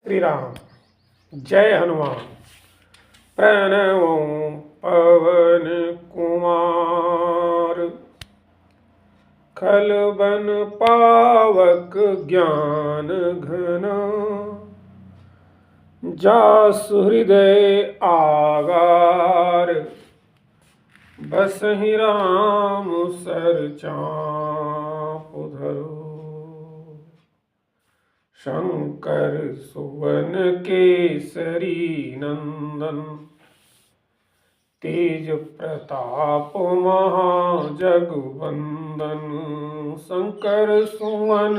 श्री राम। जय हनुमान। प्रणवो पवन कुमार, खल बन पावक ज्ञान घन। जासु हृदय आगार, बसहि राम सर चाँप धरो। शंकर सुवन केसरी नंदन, तेज प्रताप महाजगवंदन। शंकर सुवन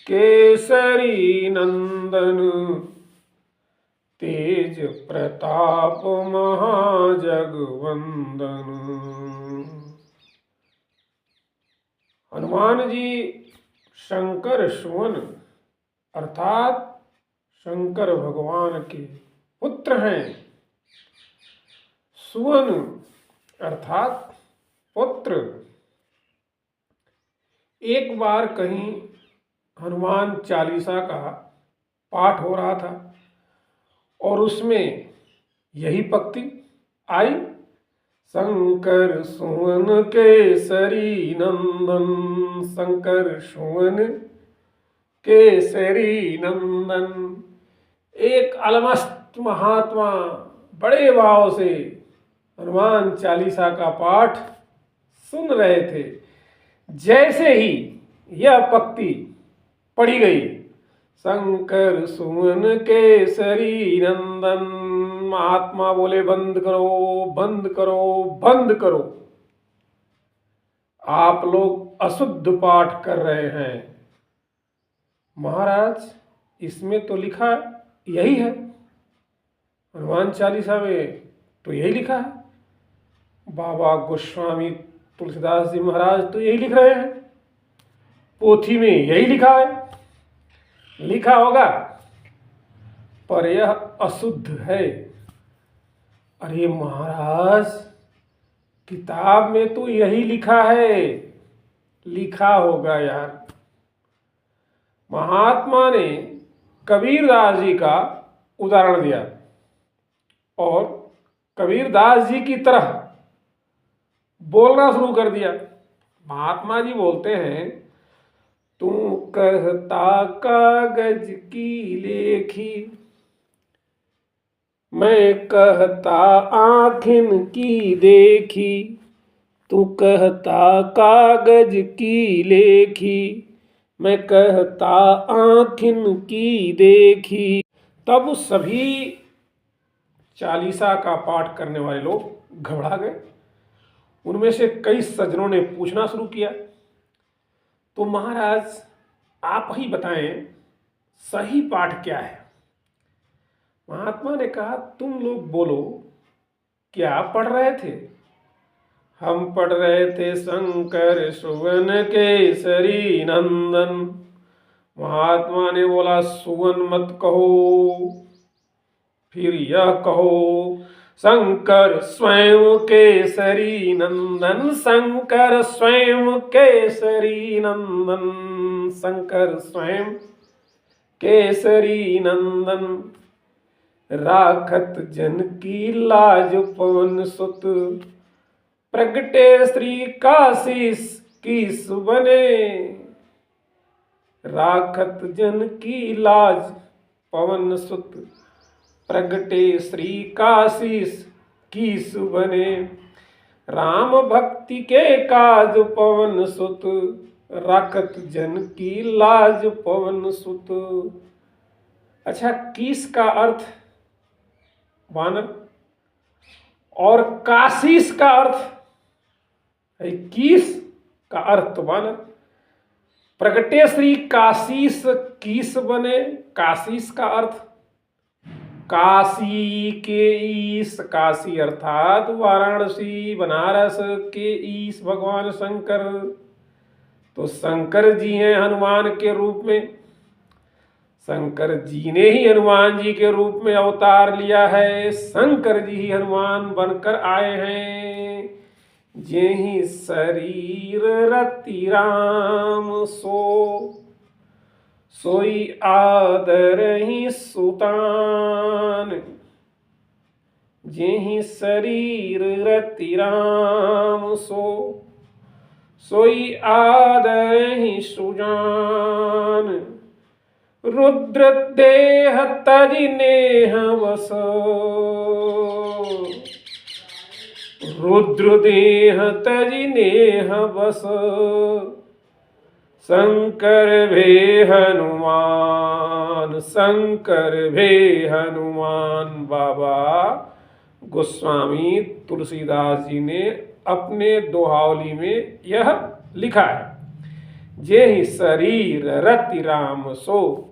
केसरी नंदन, तेज प्रताप महाजगवंदन। हनुमान जी शंकर सुवन अर्थात शंकर भगवान के पुत्र हैं। सुवन अर्थात पुत्र। एक बार कहीं हनुमान चालीसा का पाठ हो रहा था और उसमें यही पंक्ति आई, शंकर सुवन केसरी नंदन। शंकर सुवन केसरी नंदन। एक अलमस्त महात्मा बड़े भाव से हनुमान चालीसा का पाठ सुन रहे थे। जैसे ही यह पंक्ति पढ़ी गई, शंकर सुवन केसरी नंदन, महात्मा बोले बंद करो बंद करो बंद करो, आप लोग अशुद्ध पाठ कर रहे हैं। महाराज इसमें तो लिखा यही है, हनुमान चालीसा में तो यही लिखा है। बाबा गोस्वामी तुलसीदास जी महाराज तो यही लिख रहे हैं, पोथी में यही लिखा है। लिखा होगा पर यह अशुद्ध है। अरे महाराज किताब में तो यही लिखा है। लिखा होगा यार। महात्मा ने कबीरदास जी का उदाहरण दिया और कबीरदास जी की तरह बोलना शुरू कर दिया। महात्मा जी बोलते हैं, तू कहता कागज की लेखी, मैं कहता आँखिन की देखी। तू कहता कागज की लेखी, मैं कहता आँखिन की देखी। तब सभी चालीसा का पाठ करने वाले लोग घबरा गए। उनमें से कई सज्जनों ने पूछना शुरू किया, तो महाराज आप ही बताएं सही पाठ क्या है। महात्मा ने कहा, तुम लोग बोलो क्या पढ़ रहे थे। हम पढ़ रहे थे शंकर सुवन केसरी नंदन। महात्मा ने बोला, सुवन मत कहो, फिर यह कहो शंकर स्वयं केसरी नंदन। शंकर स्वयं केसरी नंदन। शंकर स्वयं केसरी नंदन। राखत जन की लाज पवन सुत, प्रगटे श्री काशीस कीस बने। राखत जन की लाज पवन सुत, प्रगटे श्री काशीस कीस बने। राम भक्ति के काज पवन सुत, राखत जन की लाज पवन सुत। अच्छा, कीस का अर्थ वानर और काशीस का अर्थ है कीस का अर्थ वानर। प्रगटे श्री काशीस कीस बने। काशीस का अर्थ काशी के ईश, काशी अर्थात वाराणसी बनारस के ईश भगवान शंकर। तो शंकर जी हैं हनुमान के रूप में। शंकर जी ने ही हनुमान जी के रूप में अवतार लिया है। शंकर जी ही हनुमान बनकर आए हैं। जेहि शरीर रति राम सो, सोई आदर जेहि सुतान, जेहि शरीर रति राम सो, सोई आदरहि सुजान। रुद्र देह तजि नेह बस, रुद्र देह तजि नेह बस। शंकर भे हनुमान, शंकर भे हनुमान। बाबा गोस्वामी तुलसीदास जी ने अपने दोहावली में यह लिखा है। जेहि शरीर रति राम सो,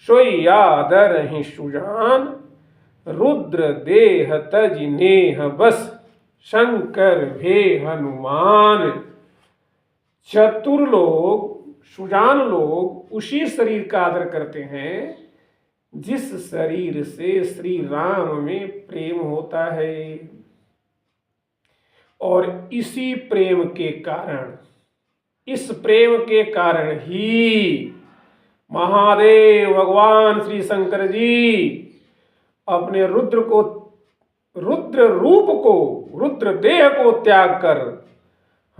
सोई आदरहि सुजान। रुद्र देह तजि नेह बस, शंकर भे हनुमान। चतुर लोग, सुजान लोग उसी शरीर का आदर करते हैं जिस शरीर से श्री राम में प्रेम होता है। और इसी प्रेम के कारण, इस प्रेम के कारण ही महादेव भगवान श्री शंकर जी अपने रुद्र रूप को, रुद्र देह को त्याग कर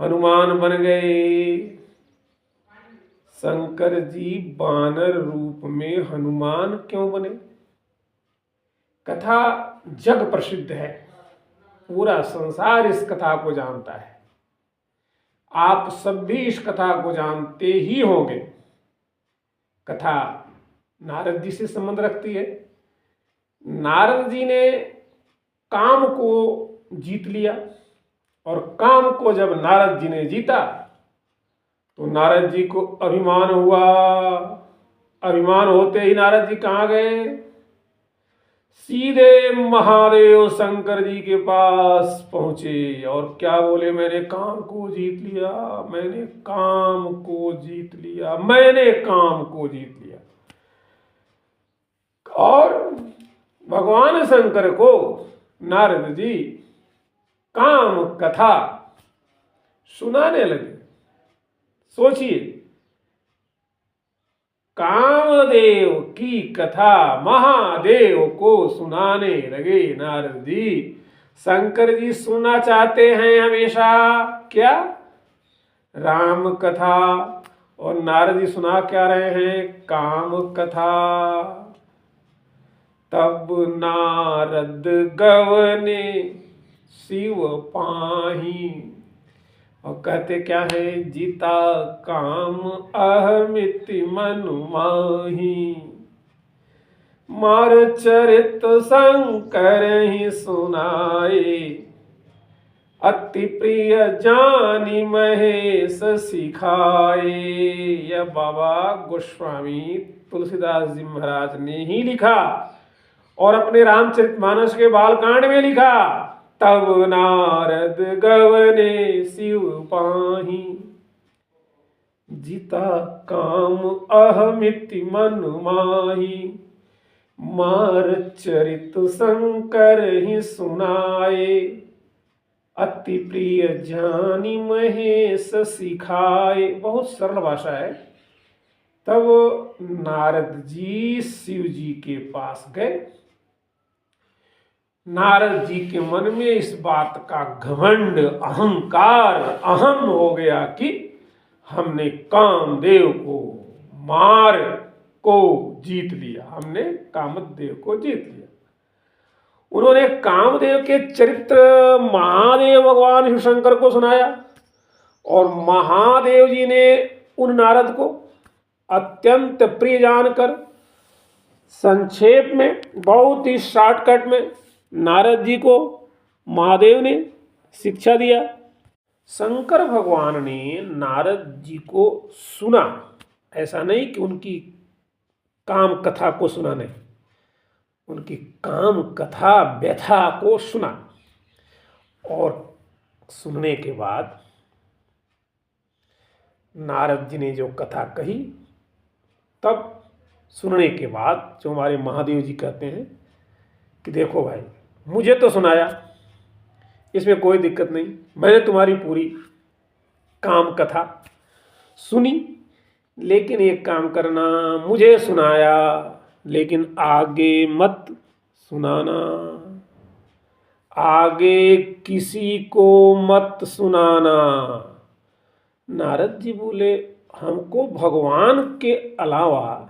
हनुमान बन गए। शंकर जी बानर रूप में हनुमान क्यों बने? कथा जग प्रसिद्ध है, पूरा संसार इस कथा को जानता है। आप सब भी इस कथा को जानते ही होंगे। कथा नारद जी से संबंध रखती है। नारद जी ने काम को जीत लिया, और काम को जब नारद जी ने जीता तो नारद जी को अभिमान हुआ। अभिमान होते ही नारद जी कहाँ गए? सीधे महादेव शंकर जी के पास पहुंचे और क्या बोले? मैंने काम को जीत लिया, मैंने काम को जीत लिया, मैंने काम को जीत लिया। और भगवान शंकर को नारद जी काम कथा सुनाने लगे। सोचिए, कामदेव की कथा महादेव को सुनाने लगे नारद जी। शंकर जी सुनना चाहते हैं हमेशा क्या? राम कथा। और नारद जी सुना क्या रहे हैं? काम कथा। तब नारद गवने शिव पाही, और कहते क्या है? जीता काम अहमिति मनु माही। मार चरित शंकर ही सुनाए, अति प्रिय जानी महेश सिखाए। यह बाबा गोस्वामी तुलसीदास जी महाराज ने ही लिखा और अपने रामचरितमानस के बालकांड में लिखा। तब नारद गवने शिव पाही, जीता काम अहमिति मन माही। मार चरित शंकर ही सुनाए, अति प्रिय जानी महेश सिखाए। बहुत सरल भाषा है। तब नारद जी शिव जी के पास गए। नारद जी के मन में इस बात का घमंड, अहंकार, अहम हो गया कि हमने कामदेव को, मार को जीत लिया, हमने कामदेव को जीत लिया। उन्होंने कामदेव के चरित्र महादेव भगवान शिव शंकर को सुनाया और महादेव जी ने उन नारद को अत्यंत प्रिय जानकर संक्षेप में, बहुत ही शॉर्टकट में नारद जी को महादेव ने शिक्षा दिया। शंकर भगवान ने नारद जी को सुना, ऐसा नहीं कि उनकी काम कथा को सुना, नहीं, उनकी काम कथा व्यथा को सुना। और सुनने के बाद नारद जी ने जो कथा कही, तब सुनने के बाद जो हमारे महादेव जी कहते हैं कि देखो भाई, मुझे तो सुनाया, इसमें कोई दिक्कत नहीं, मैंने तुम्हारी पूरी काम कथा सुनी, लेकिन एक काम करना, मुझे सुनाया लेकिन आगे मत सुनाना, आगे किसी को मत सुनाना। नारद जी बोले, हमको भगवान के अलावा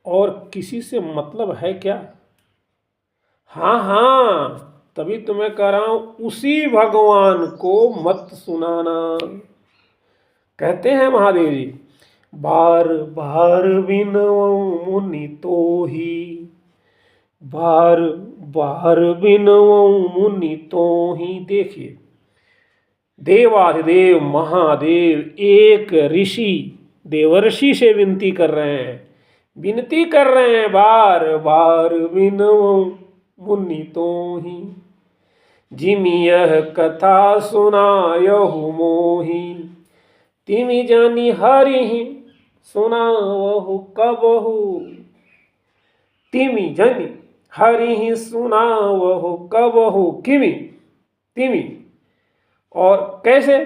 और किसी से मतलब है क्या? हाँ हाँ, तभी तो मैं कह रहा हूं, उसी भगवान को मत सुनाना। कहते हैं महादेव जी, बार बार बिनवऊँ मुनि तो ही, बार बार बिनवऊँ मुनि तो ही। देखिए, देवाधिदेव महादेव एक ऋषि देवर्षि से विनती कर रहे हैं, विनती कर रहे हैं, बार बार बिनवऊँ मुनि तो ही। जिमि यह कथा सुनायहु मोहि, तिमि जानि हरिहि सुनावहु कबहु। तिमि जानि हरिहि सुनावहु कबहु किमि तिमि। और कैसे?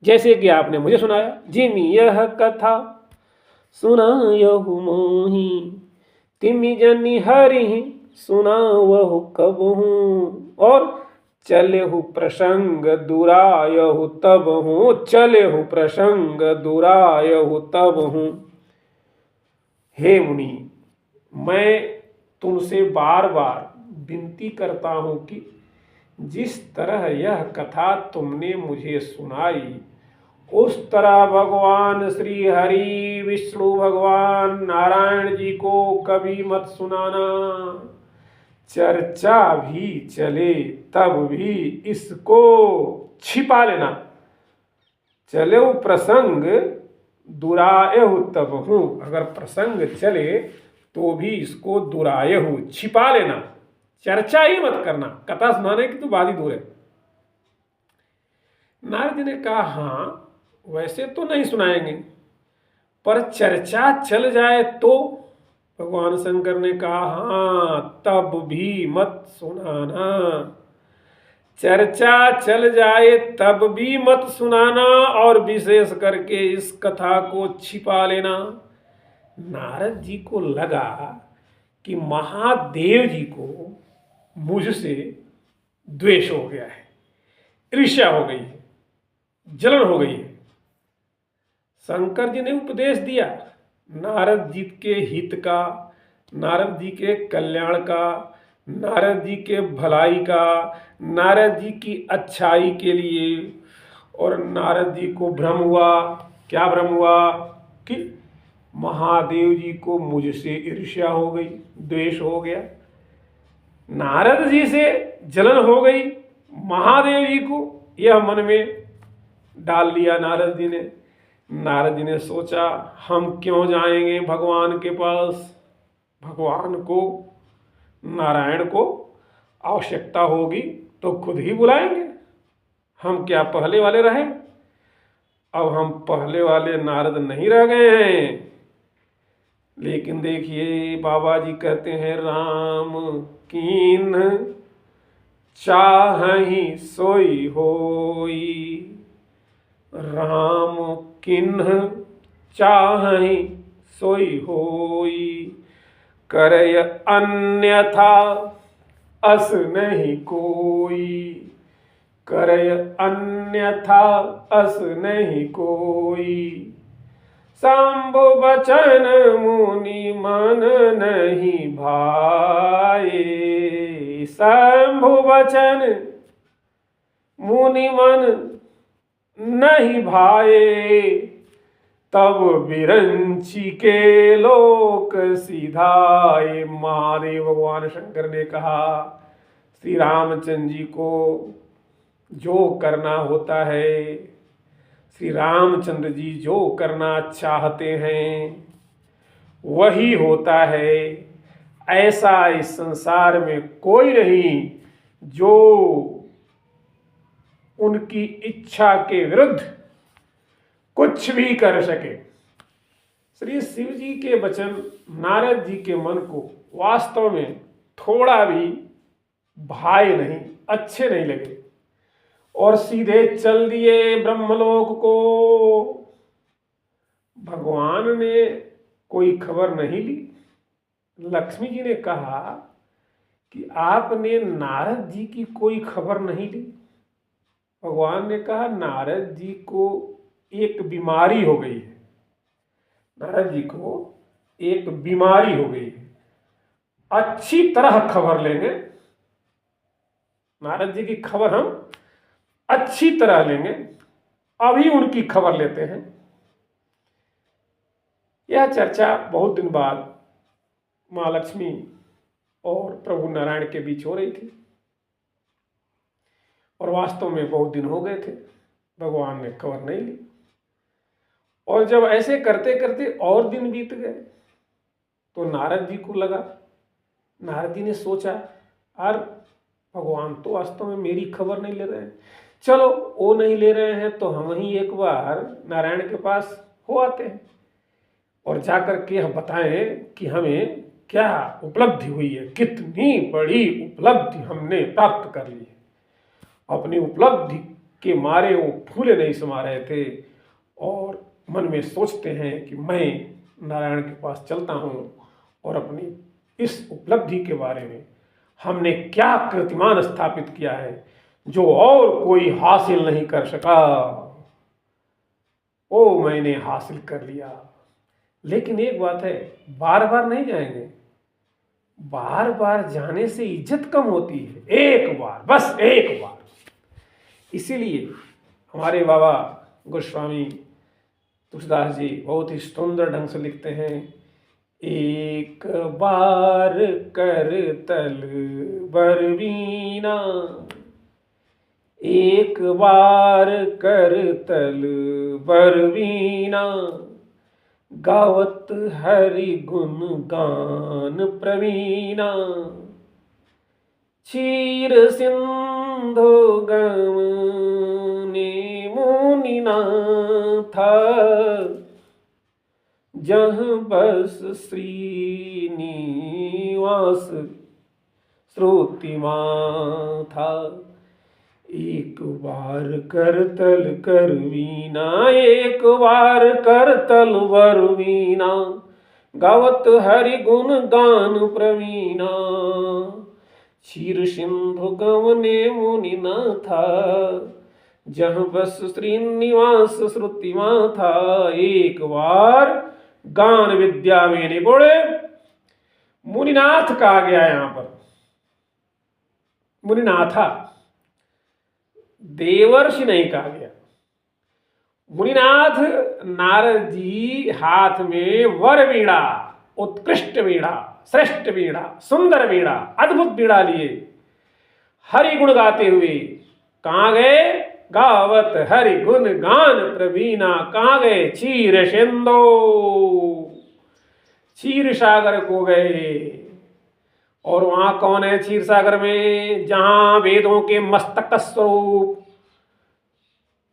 जैसे कि आपने मुझे सुनाया, जिमि यह कथा सुनायहु मोहि, तिमि जानि हरिहि सुनावहु कबहु। और चलेहु प्रसंग दुरायहु तबहु, चलेहु प्रसंग दुरायहु तबहु। हे मुनि, मैं तुमसे बार बार विनती करता हूं कि जिस तरह यह कथा तुमने मुझे सुनाई, उस तरह भगवान श्री हरि विष्णु भगवान नारायण जी को कभी मत सुनाना। चर्चा भी चले तब भी इसको छिपा लेना। चले प्रसंग दुरायहु तबहु, अगर प्रसंग चले तो भी इसको दुरायहु छिपा लेना, चर्चा ही मत करना। कथा सुनाने की तो बात ही दूर है। नारद जी ने कहा, हाँ वैसे तो नहीं सुनाएंगे, पर चर्चा चल जाए तो? भगवान शंकर ने कहा, हाँ तब भी मत सुनाना। चर्चा चल जाए तब भी मत सुनाना, और विशेष करके इस कथा को छिपा लेना। नारद जी को लगा कि महादेव जी को मुझसे द्वेष हो गया है, ईर्ष्या हो गई है, जलन हो गई है। शंकर जी ने उपदेश दिया नारद जी के हित का, नारद जी के कल्याण का, नारद जी के भलाई का, नारद जी की अच्छाई के लिए। और नारद जी को भ्रम हुआ, क्या भ्रम हुआ? कि महादेव जी को मुझसे ईर्ष्या हो गई, द्वेष हो गया। नारद जी से जलन हो गई, महादेव जी को यह मन में डाल लिया नारद जी ने। नारद जी ने सोचा, हम क्यों जाएंगे भगवान के पास? भगवान को, नारायण को आवश्यकता होगी तो खुद ही बुलाएंगे, हम क्या पहले वाले रहे? अब हम पहले वाले नारद नहीं रह गए हैं। लेकिन देखिए, बाबा जी कहते हैं, राम कीन चाहहि सोई होई, राम किन्ह चाहहि सोई होई। करय अन्यथा अस नहीं कोई, करय अन्यथा अस नहीं कोई। शंभु बचन मुनि मन नहीं भाए, शंभु बचन मुनि मन नहीं भाए। तब बिरंची के लोक सिधाए। महादेव भगवान शंकर ने कहा, श्री रामचंद्र जी को जो करना होता है, श्री रामचंद्र जी जो करना चाहते हैं वही होता है। ऐसा इस संसार में कोई नहीं जो उनकी इच्छा के विरुद्ध कुछ भी कर सके। श्री शिव जी के वचन नारद जी के मन को वास्तव में थोड़ा भी भाए नहीं, अच्छे नहीं लगे, और सीधे चल दिए ब्रह्मलोक को। भगवान ने कोई खबर नहीं ली, लक्ष्मी जी ने कहा कि आपने नारद जी की कोई खबर नहीं ली। भगवान ने कहा नारद जी को एक बीमारी हो गई है, नारद जी को एक बीमारी हो गई है, अच्छी तरह खबर लेंगे, नारद जी की खबर हम अच्छी तरह लेंगे, अभी उनकी खबर लेते हैं। यह चर्चा बहुत दिन बाद माँ लक्ष्मी और प्रभु नारायण के बीच हो रही थी और वास्तव में बहुत दिन हो गए थे, भगवान ने खबर नहीं ली। और जब ऐसे करते करते और दिन बीत गए तो नारद जी को लगा, नारद जी ने सोचा यार भगवान तो वास्तव में मेरी खबर नहीं ले रहे हैं, चलो वो नहीं ले रहे हैं तो हम ही एक बार नारायण के पास हो आते हैं और जाकर के हम बताएं कि हमें क्या उपलब्धि हुई है, कितनी बड़ी उपलब्धि हमने प्राप्त कर ली है। अपनी उपलब्धि के मारे वो फूले नहीं समा रहे थे और मन में सोचते हैं कि मैं नारायण के पास चलता हूँ और अपनी इस उपलब्धि के बारे में हमने क्या कीर्तिमान स्थापित किया है जो और कोई हासिल नहीं कर सका, वो मैंने हासिल कर लिया। लेकिन एक बात है, बार बार नहीं जाएंगे, बार बार जाने से इज्जत कम होती है, एक बार, बस एक बार। इसीलिए हमारे बाबा गोस्वामी तुलसीदास जी बहुत ही सुंदर ढंग से लिखते हैं, एक बार कर तल बरवीना, एक बार कर तल बरवीना, गावत हरि गुण गान प्रवीणा, क्षीर सिंधु गमने मुनिना था, जहाँ बस श्रीनिवास श्रुतिमा था। एक बार करतल करवीना, एक बार करतल बरवीना, गावत हरि गुण गान प्रवीणा, क्षीर सिंधु गमने मुनिना था, जहाँ बस श्रीनिवास श्रुतिमा था। एक बार गान विद्या में निपुणे मुनिनाथ कहा गया, यहां पर मुनिनाथा, देवर्षि नहीं कहा गया। मुनिनाथ नारद जी हाथ में वर वीणा, उत्कृष्ट वीणा, श्रेष्ठ वीणा, सुंदर वीणा, अद्भुत वीणा लिए हरि गुण गाते हुए कहाँ गए? गावत हरि गुण गान प्रवीणा, कहाँ गए? क्षीर सिंधु, क्षीर सागर को गए। और वहां कौन है क्षीर सागर में? जहां वेदों के मस्तक स्वरूप,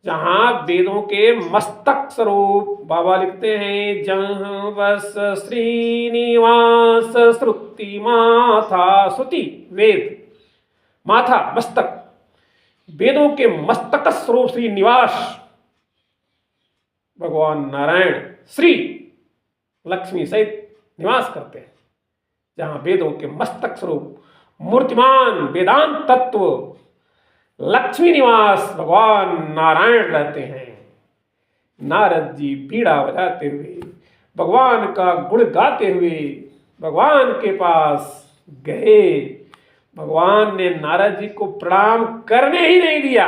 जहां वेदों के मस्तक स्वरूप बाबा लिखते हैं, जहां बस श्रीनिवास श्रुति माथा, श्रुति वेद, माथा मस्तक, वेदों के मस्तक स्वरूप श्री निवास भगवान नारायण श्री लक्ष्मी सहित निवास करते हैं। जहां वेदों के मस्तक स्वरूप मूर्तिमान वेदांत तत्व लक्ष्मी निवास भगवान नारायण रहते हैं। नारद जी बीड़ा बजाते हुए, भगवान का गुण गाते हुए भगवान के पास गए। भगवान ने नारद जी को प्रणाम करने ही नहीं दिया।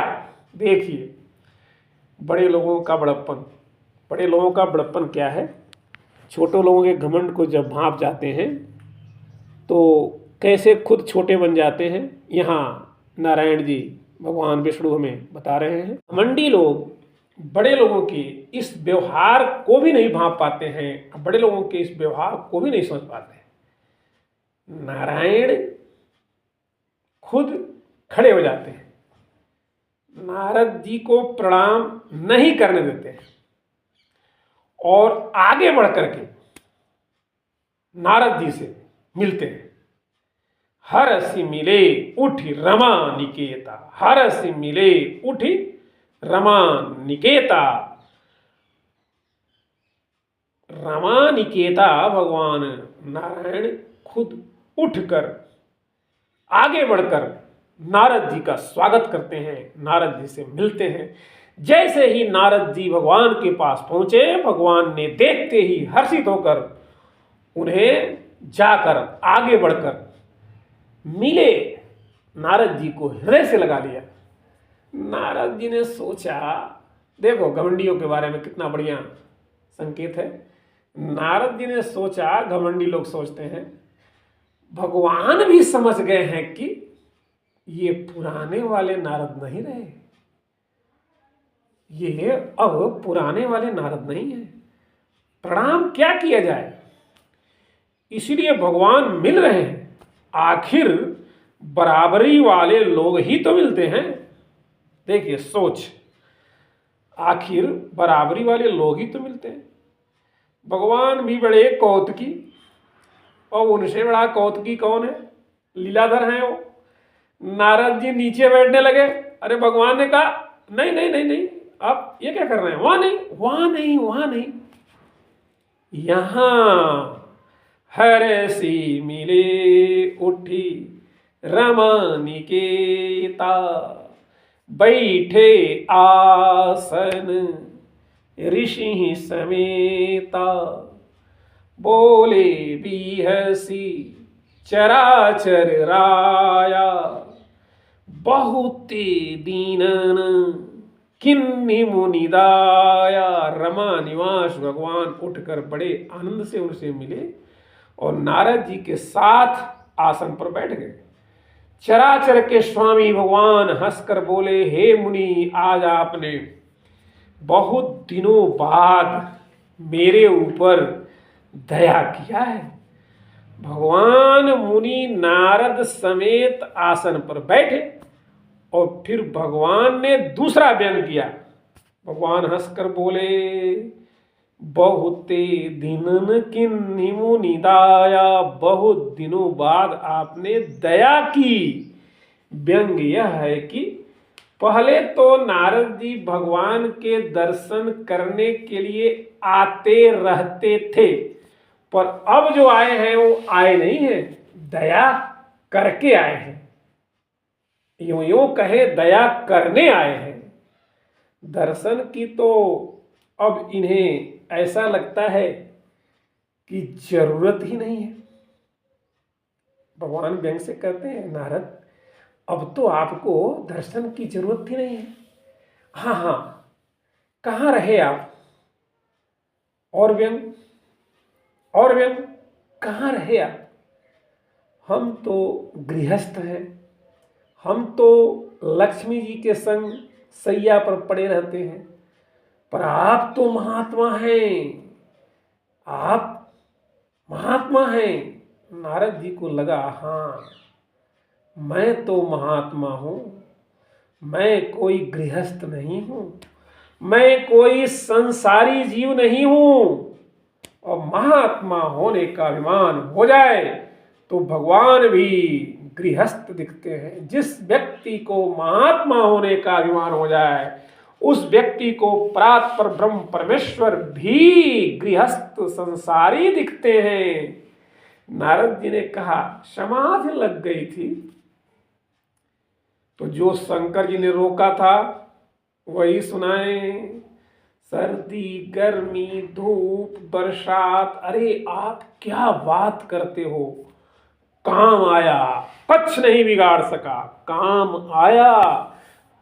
देखिए बड़े लोगों का बड़प्पन, बड़े लोगों का बड़प्पन क्या है? छोटे लोगों के घमंड को जब भांप जाते हैं तो कैसे खुद छोटे बन जाते हैं, यहाँ नारायण जी भगवान विष्णु हमें बता रहे हैं। घमंडी लोग बड़े लोगों के इस व्यवहार को भी नहीं भांप पाते हैं, बड़े लोगों के इस व्यवहार को भी नहीं समझ पाते हैं। नारायण खुद खड़े हो जाते हैं, नारद जी को प्रणाम नहीं करने देते हैं और आगे बढ़ करके नारद जी से मिलते हैं। हरसि मिले उठि रमा निकेता, हरसि मिले उठि रमा निकेता। रमा निकेता भगवान नारायण खुद उठकर आगे बढ़कर नारद जी का स्वागत करते हैं, नारद जी से मिलते हैं। जैसे ही नारद जी भगवान के पास पहुंचे, भगवान ने देखते ही हर्षित होकर उन्हें जाकर आगे बढ़कर मिले, नारद जी को हृदय से लगा लिया। नारद जी ने सोचा, देखो घमंडियों के बारे में कितना बढ़िया संकेत है। नारद जी ने सोचा, घमंडी लोग सोचते हैं, भगवान भी समझ गए हैं कि ये पुराने वाले नारद नहीं रहे, ये अब पुराने वाले नारद नहीं है, प्रणाम क्या किया जाए। इसलिए भगवान मिल रहे हैं, आखिर बराबरी वाले लोग ही तो मिलते हैं। देखिए सोच, आखिर बराबरी वाले लोग ही तो मिलते हैं। भगवान भी बड़े कौतुकी, और उनसे बड़ा कौतुकी कौन है? लीलाधर हैं वो। नारद जी नीचे बैठने लगे। अरे भगवान ने कहा, नहीं नहीं नहीं नहीं, आप ये क्या कर रहे हैं? वहां नहीं, वहां नहीं, वहां नहीं, यहां हरे सी मिले उठी रमनिकेता, बैठे आसन ऋषि समेता, बोले बिहसी चराचर राया, बहुते दीनन किन्नी मुनिदाया। रमा निवास भगवान उठकर बड़े आनंद से उनसे मिले और नारद जी के साथ आसन पर बैठ गए। चराचर के स्वामी भगवान हंसकर बोले, हे मुनि, आज आपने बहुत दिनों बाद मेरे ऊपर दया किया है। भगवान मुनि नारद समेत आसन पर बैठे और फिर भगवान ने दूसरा व्यंग किया। भगवान हंसकर बोले, बहुते दिनन किन्नी मुनिदाया, बहुत दिनों बाद आपने दया की। व्यंग यह है कि पहले तो नारद जी भगवान के दर्शन करने के लिए आते रहते थे, पर अब जो आए हैं वो आए नहीं हैं, दया करके आए हैं। यूं कहे, दया करने आए हैं। दर्शन की तो अब इन्हें ऐसा लगता है कि जरूरत ही नहीं है। भगवान व्यंग से कहते हैं, नारद अब तो आपको दर्शन की जरूरत ही नहीं है। हाँ हाँ, कहाँ रहे आप? और व्यंग, और व्यंग, कहाँ रहे आप? हम तो गृहस्थ हैं, हम तो लक्ष्मी जी के संग सैया पर पड़े रहते हैं, पर आप तो महात्मा हैं, आप महात्मा हैं। नारद जी को लगा, हाँ मैं तो महात्मा हूँ, मैं कोई गृहस्थ नहीं हूँ, मैं कोई संसारी जीव नहीं हूँ। और महात्मा होने का अभिमान हो जाए तो भगवान भी गृहस्थ दिखते हैं। जिस व्यक्ति को महात्मा होने का अभिमान हो जाए, उस व्यक्ति को परात्पर ब्रह्म परमेश्वर भी गृहस्थ संसारी दिखते हैं। नारद जी ने कहा, समाधि लग गई थी तो जो शंकर जी ने रोका था वही सुनाए। सर्दी, गर्मी, धूप, बरसात, अरे आप क्या बात करते हो? काम आया, कुछ नहीं बिगाड़ सका। काम आया,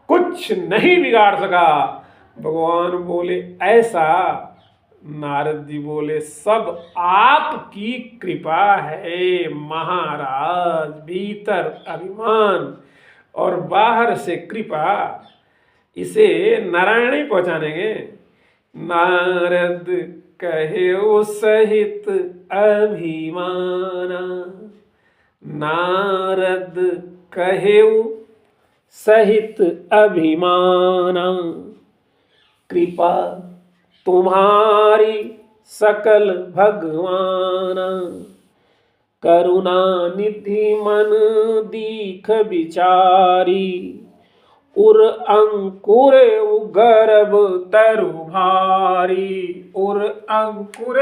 कुछ नहीं बिगाड़ सका। भगवान बोले, ऐसा? नारद जी बोले, सब आपकी कृपा है महाराज। भीतर अभिमान और बाहर से कृपा, इसे नारायण ही पहचानेंगे। नारद कहे सहित अभिमाना, नारद कहे सहित अभिमाना, कृपा तुम्हारी सकल भगवाना, करुणा निधि मन दीख विचारी, उर अंकुर गर्भ तरु भारी, उर अंकुर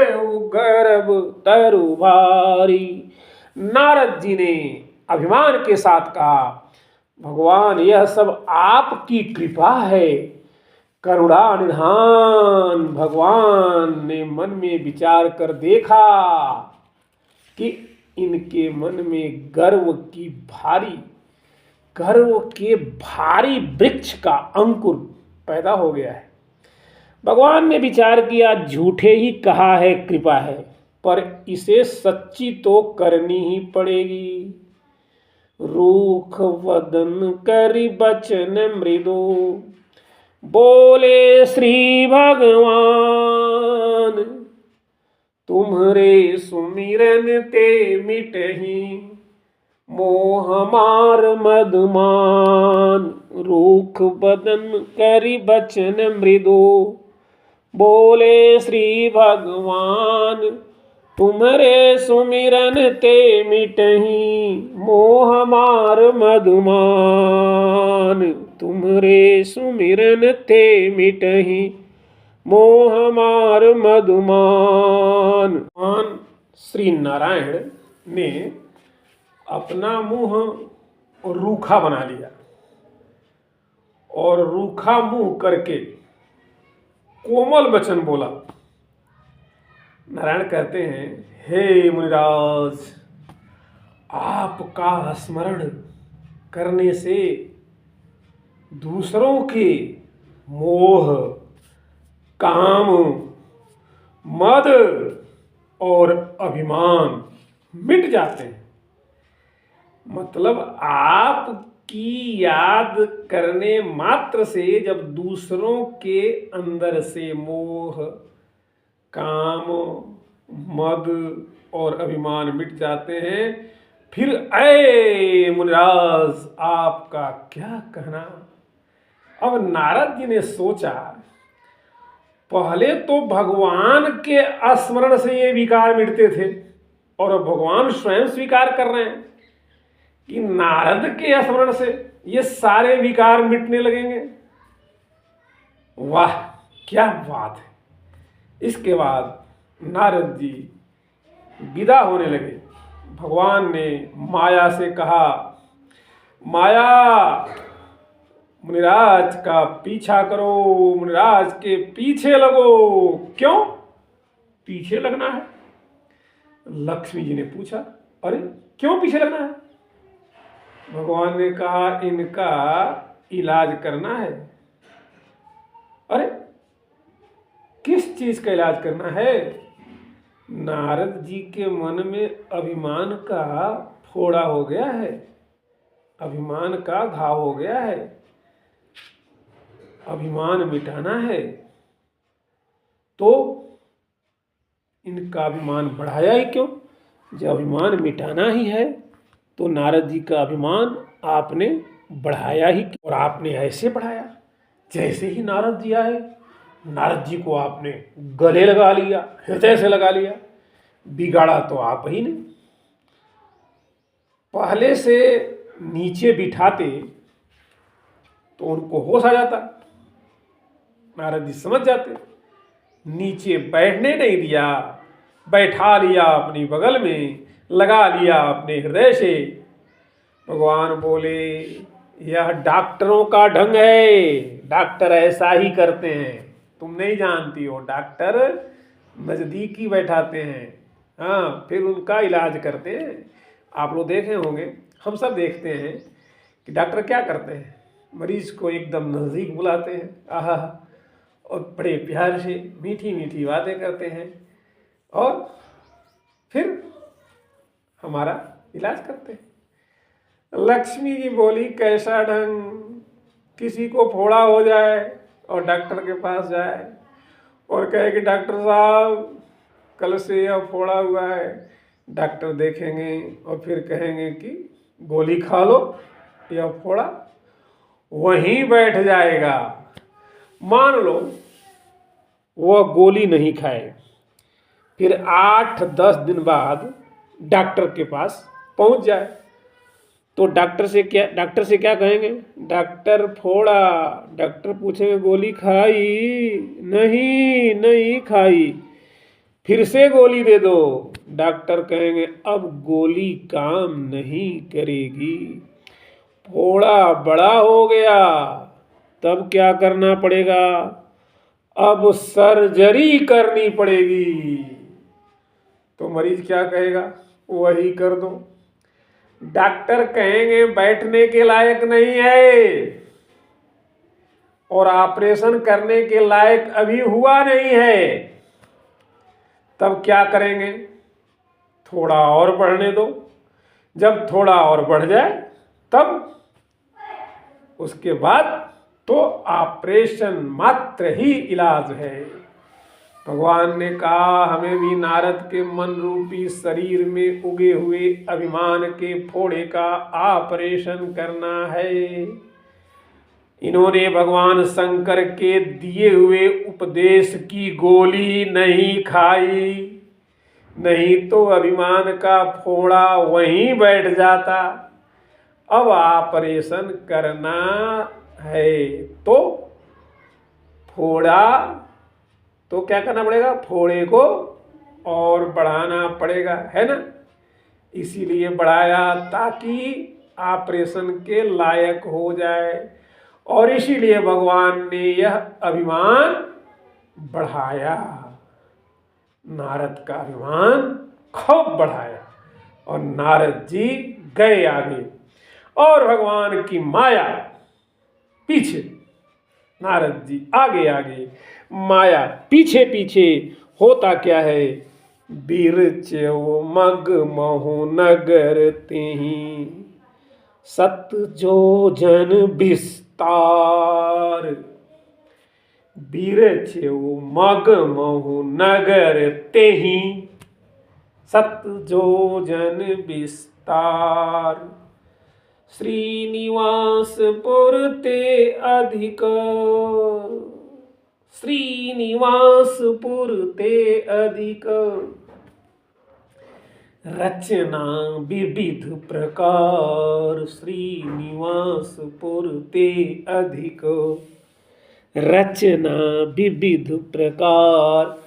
गर्भ तरु भारी, नारद जी ने अभिमान के साथ कहा, भगवान यह सब आपकी कृपा है, करुणा निधान। भगवान ने मन में विचार कर देखा कि इनके मन में गर्व के भारी वृक्ष का अंकुर पैदा हो गया है। भगवान ने विचार किया, झूठे ही कहा है कृपा है, पर इसे सच्ची तो करनी ही पड़ेगी। रूख वदन करि बचन मृदु, बोले श्री भगवान। तुम्हरे सुमिरन ते मिटहि, मोह मार मधुमान। रूख बदन करि बचन मृदु, बोले श्री भगवान। तुम्हरे सुमिरन ते मिटहि, मोह मार मधुमान। तुम्हरे सुमिरन ते मिटहि, मोह मार मधुमान। भगवान श्री नारायण ने अपना मुंह रूखा बना लिया और रूखा मुंह करके कोमल वचन बोला। नारायण कहते हैं, हे मुनिराज, आपका स्मरण करने से दूसरों के मोह, काम, मद और अभिमान मिट जाते हैं। मतलब आपकी याद करने मात्र से जब दूसरों के अंदर से मोह, काम, मद और अभिमान मिट जाते हैं, फिर ऐ मुनिराज आपका क्या कहना। अब नारद जी ने सोचा, पहले तो भगवान के स्मरण से ये विकार मिटते थे और अब भगवान स्वयं स्वीकार कर रहे हैं कि नारद के स्मरण से ये सारे विकार मिटने लगेंगे। वाह, क्या बात है। इसके बाद नारद जी विदा होने लगे। भगवान ने माया से कहा, माया मुनिराज का पीछा करो, मुनिराज के पीछे लगो। क्यों पीछे लगना है? लक्ष्मी जी ने पूछा, अरे क्यों पीछे लगना है? भगवान ने कहा, इनका इलाज करना है। अरे किस चीज का इलाज करना है? नारद जी के मन में अभिमान का फोड़ा हो गया है, अभिमान का घाव हो गया है, अभिमान मिटाना है। तो इनका अभिमान बढ़ाया ही क्यों? जब अभिमान मिटाना ही है तो नारद जी का अभिमान आपने बढ़ाया ही, और आपने ऐसे बढ़ाया जैसे ही नारद जी आए, नारद जी को आपने गले लगा लिया, हृदय से लगा लिया। बिगाड़ा तो आप ही ने। पहले से नीचे बिठाते तो उनको होश आ जाता, नारद जी समझ जाते। नीचे बैठने नहीं दिया, बैठा लिया अपनी बगल में, लगा लिया अपने हृदय से। भगवान बोले, यह डॉक्टरों का ढंग है, डॉक्टर ऐसा ही करते हैं, तुम नहीं जानती हो। डॉक्टर नज़दीक ही बैठाते हैं, हाँ, फिर उनका इलाज करते हैं। आप लोग देखे होंगे, हम सब देखते हैं कि डॉक्टर क्या करते हैं, मरीज को एकदम नज़दीक बुलाते हैं, आहा, और बड़े प्यार से मीठी मीठी बातें करते हैं और फिर हमारा इलाज करते हैं। लक्ष्मी जी बोली, कैसा ढंग, किसी को फोड़ा हो जाए और डॉक्टर के पास जाए और कहे कि डॉक्टर साहब कल से यह फोड़ा हुआ है। डॉक्टर देखेंगे और फिर कहेंगे कि गोली खा लो, यह फोड़ा वहीं बैठ जाएगा। मान लो वह गोली नहीं खाए, फिर 8-10 दिन बाद डॉक्टर के पास पहुंच जाए तो डॉक्टर से क्या कहेंगे? डॉक्टर फोड़ा। डॉक्टर पूछेंगे गोली खाई? नहीं खाई। फिर से गोली दे दो। डॉक्टर कहेंगे अब गोली काम नहीं करेगी, फोड़ा बड़ा हो गया, तब क्या करना पड़ेगा, अब सर्जरी करनी पड़ेगी। तो मरीज क्या कहेगा, वही कर दो। डॉक्टर कहेंगे बैठने के लायक नहीं है और ऑपरेशन करने के लायक अभी हुआ नहीं है, तब क्या करेंगे, थोड़ा और बढ़ने दो। जब थोड़ा और बढ़ जाए तब उसके बाद तो ऑपरेशन मात्र ही इलाज है। भगवान ने कहा हमें भी नारद के मन रूपी शरीर में उगे हुए अभिमान के फोड़े का ऑपरेशन करना है। इन्होंने भगवान शंकर के दिए हुए उपदेश की गोली नहीं खाई, नहीं तो अभिमान का फोड़ा वहीं बैठ जाता। अब ऑपरेशन करना है तो फोड़ा तो क्या करना पड़ेगा, फोड़े को और बढ़ाना पड़ेगा, है ना। इसीलिए बढ़ाया ताकि ऑपरेशन के लायक हो जाए, और इसीलिए भगवान ने यह अभिमान बढ़ाया, नारद का अभिमान खूब बढ़ाया। और नारद जी गए आगे और भगवान की माया पीछे, नारद जी आगे आगे, माया पीछे पीछे। होता क्या है, बिरचो मग महु नगर तेहि, सत जो जन विस्तार। बिरचो मग महु नगर तेहि, सत जो जन विस्तार। श्रीनिवास पुरते अधिक, श्रीनिवास पुरते अधिक। रचना विविध प्रकार, श्रीनिवास पुरते अधिक। रचना विविध प्रकार।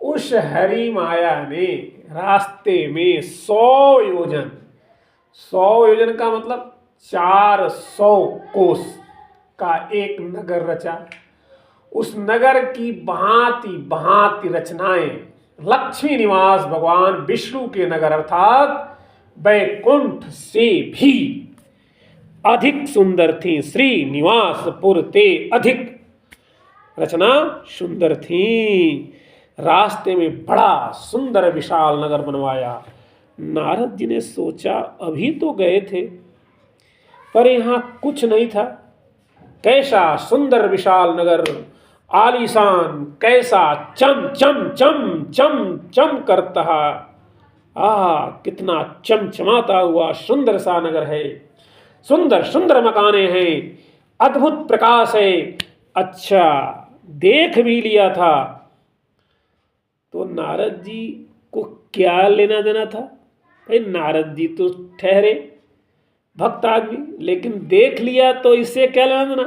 उस हरि माया ने रास्ते में 100 योजन, 100 योजन का मतलब 400 कोस का एक नगर रचा। उस नगर की भांति भांति रचनाएं लक्ष्मी निवास भगवान विष्णु के नगर अर्थात वैकुंठ से भी अधिक सुंदर थी। श्री निवास पुरते अधिक, रचना सुंदर थी। रास्ते में बड़ा सुंदर विशाल नगर बनवाया। नारद जी ने सोचा अभी तो गए थे पर यहाँ कुछ नहीं था, कैसा सुंदर विशाल नगर, आलीशान, कैसा चम चम चम चम चम करता, कितना चमचमाता हुआ सुंदर सा नगर है। सुंदर सुंदर मकाने हैं, अद्भुत प्रकाश है। अच्छा देख भी लिया था तो नारद जी को क्या लेना देना था। भाई नारद जी तो ठहरे भक्त आदमी, लेकिन देख लिया तो इससे क्या लेना देना।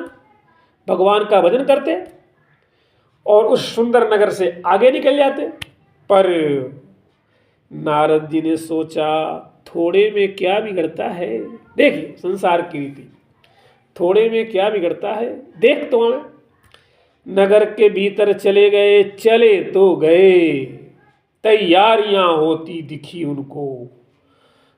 भगवान का भजन करते और उस सुंदर नगर से आगे निकल जाते। पर नारद जी ने सोचा थोड़े में क्या बिगड़ता है। देखिए संसार की रीति, थोड़े में क्या बिगड़ता है। देख तो हमें नगर के भीतर चले गए, चले तो गए, तैयारियां होती दिखी उनको।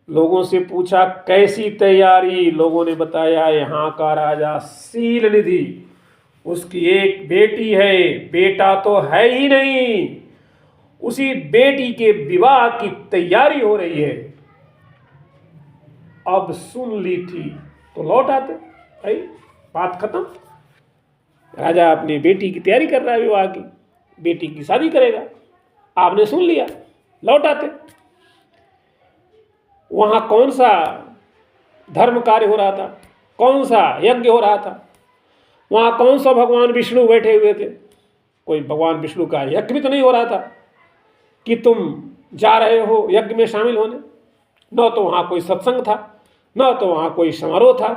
लोगों से पूछा कैसी तैयारी, लोगों ने बताया यहाँ का राजा शील निधि, उसकी एक बेटी है, बेटा तो है ही नहीं, उसी बेटी के विवाह की तैयारी हो रही है। अब सुन ली थी तो लौट आते, भाई बात खत्म। राजा अपनी बेटी की तैयारी कर रहा है, विवाह की, बेटी की शादी करेगा, आपने सुन लिया, लौट आते। वहां कौन सा धर्म कार्य हो रहा था, कौन सा यज्ञ हो रहा था, वहां कौन सा भगवान विष्णु बैठे हुए थे। कोई भगवान विष्णु का यज्ञ भी तो नहीं हो रहा था कि तुम जा रहे हो यज्ञ में शामिल होने। न तो वहां कोई सत्संग था, न तो वहां कोई समारोह था।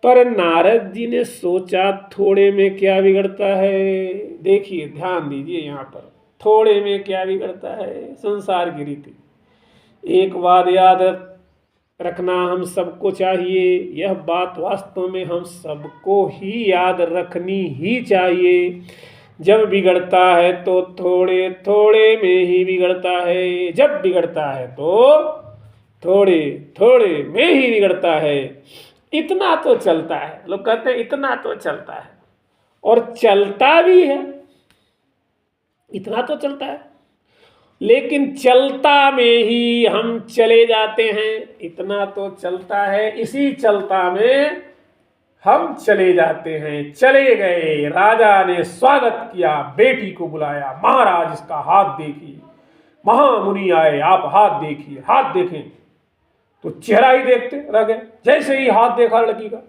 पर नारद जी ने सोचा थोड़े में क्या बिगड़ता है। देखिए ध्यान दीजिए यहाँ पर, थोड़े में क्या बिगड़ता है, संसार की रीति। एक बात याद रखना हम सबको चाहिए, यह बात वास्तव में हम सबको ही याद रखनी ही चाहिए। जब बिगड़ता है तो थोड़े थोड़े में ही बिगड़ता है, जब बिगड़ता है तो थोड़े थोड़े में ही बिगड़ता है। इतना तो चलता है, लोग कहते हैं इतना तो चलता है, और चलता भी है, इतना तो चलता है, लेकिन चलता में ही हम चले जाते हैं। इतना तो चलता है, इसी चलता में हम चले जाते हैं। चले गए, राजा ने स्वागत किया, बेटी को बुलाया, महाराज इसका हाथ देखिए। महामुनि आए, आप हाथ देखिए। हाथ देखें तो चेहरा ही देखते रह गए। जैसे ही हाथ देखा लड़की का,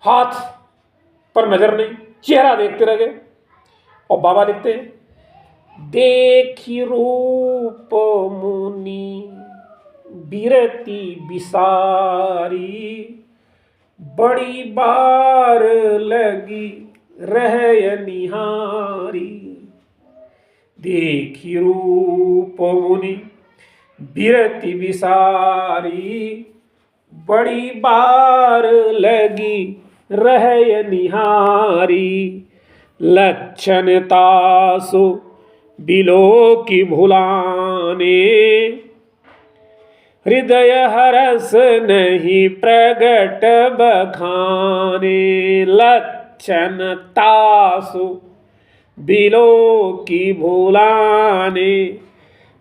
हाथ पर नजर नहीं, चेहरा देखते रह गए। और बाबा लिखते हैं, देखी रूप मुनि बिरती बिसारी, बड़ी बार लगी रह निहारी। देखी रूप मुनि बिरती बिसारी, बड़ी बार लगी रह निहारी। लक्षण तासु बिलो की भुलाने, हृदय हरस नहीं प्रगट बखाने। लक्षण तासु बिलो की भुलाने,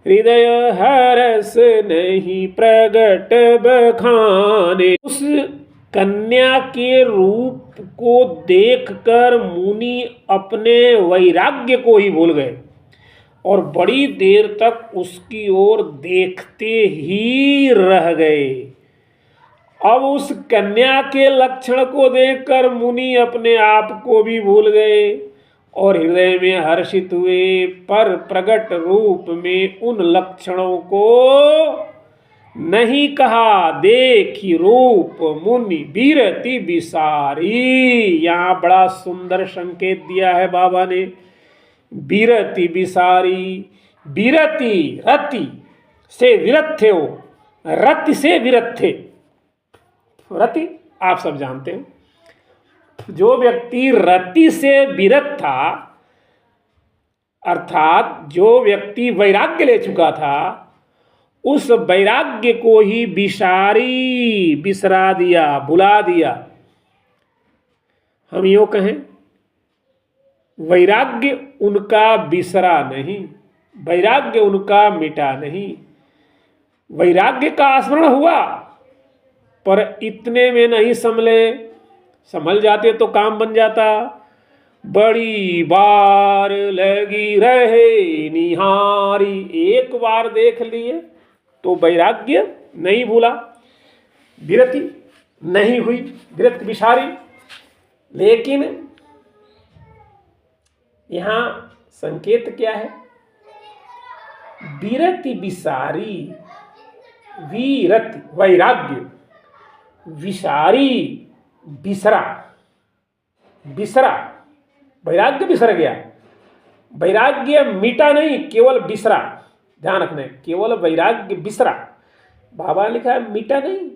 हृदय हरस नहीं प्रगट बखाने। उस कन्या के रूप को देखकर मुनि अपने वैराग्य को ही भूल गए और बड़ी देर तक उसकी ओर देखते ही रह गए। अब उस कन्या के लक्षण को देखकर मुनि अपने आप को भी भूल गए और हृदय में हर्षित हुए, पर प्रकट रूप में उन लक्षणों को नहीं कहा। देखी रूप मुनि बिरती बिसारी, यहाँ बड़ा सुंदर संकेत दिया है बाबा ने। बिरती बिसारी, बिरति रति से विरत थे वो, रति से विरत थे। रति आप सब जानते हैं, जो व्यक्ति रति से विरत था, अर्थात जो व्यक्ति वैराग्य ले चुका था, उस वैराग्य को ही बिसारी, बिसरा दिया, भुला दिया। हम यूं कहें, वैराग्य उनका बिसरा नहीं, वैराग्य उनका मिटा नहीं। वैराग्य का स्मरण हुआ, पर इतने में नहीं संभले। संभल जाते तो काम बन जाता। बड़ी बार लगी रहे निहारी, एक बार देख लिए तो वैराग्य नहीं भूला, विरति नहीं हुई, विरत बिसारी। लेकिन यहां संकेत क्या है? विरति बिसारी, वीरति वैराग्य, विसारी बिसरा, बिसरा वैराग्य बिसर गया। वैराग्य मिटा नहीं, केवल बिसरा। ध्यान रखना है, केवल वैराग्य बिसरा। बाबा ने लिखा है मिटा नहीं,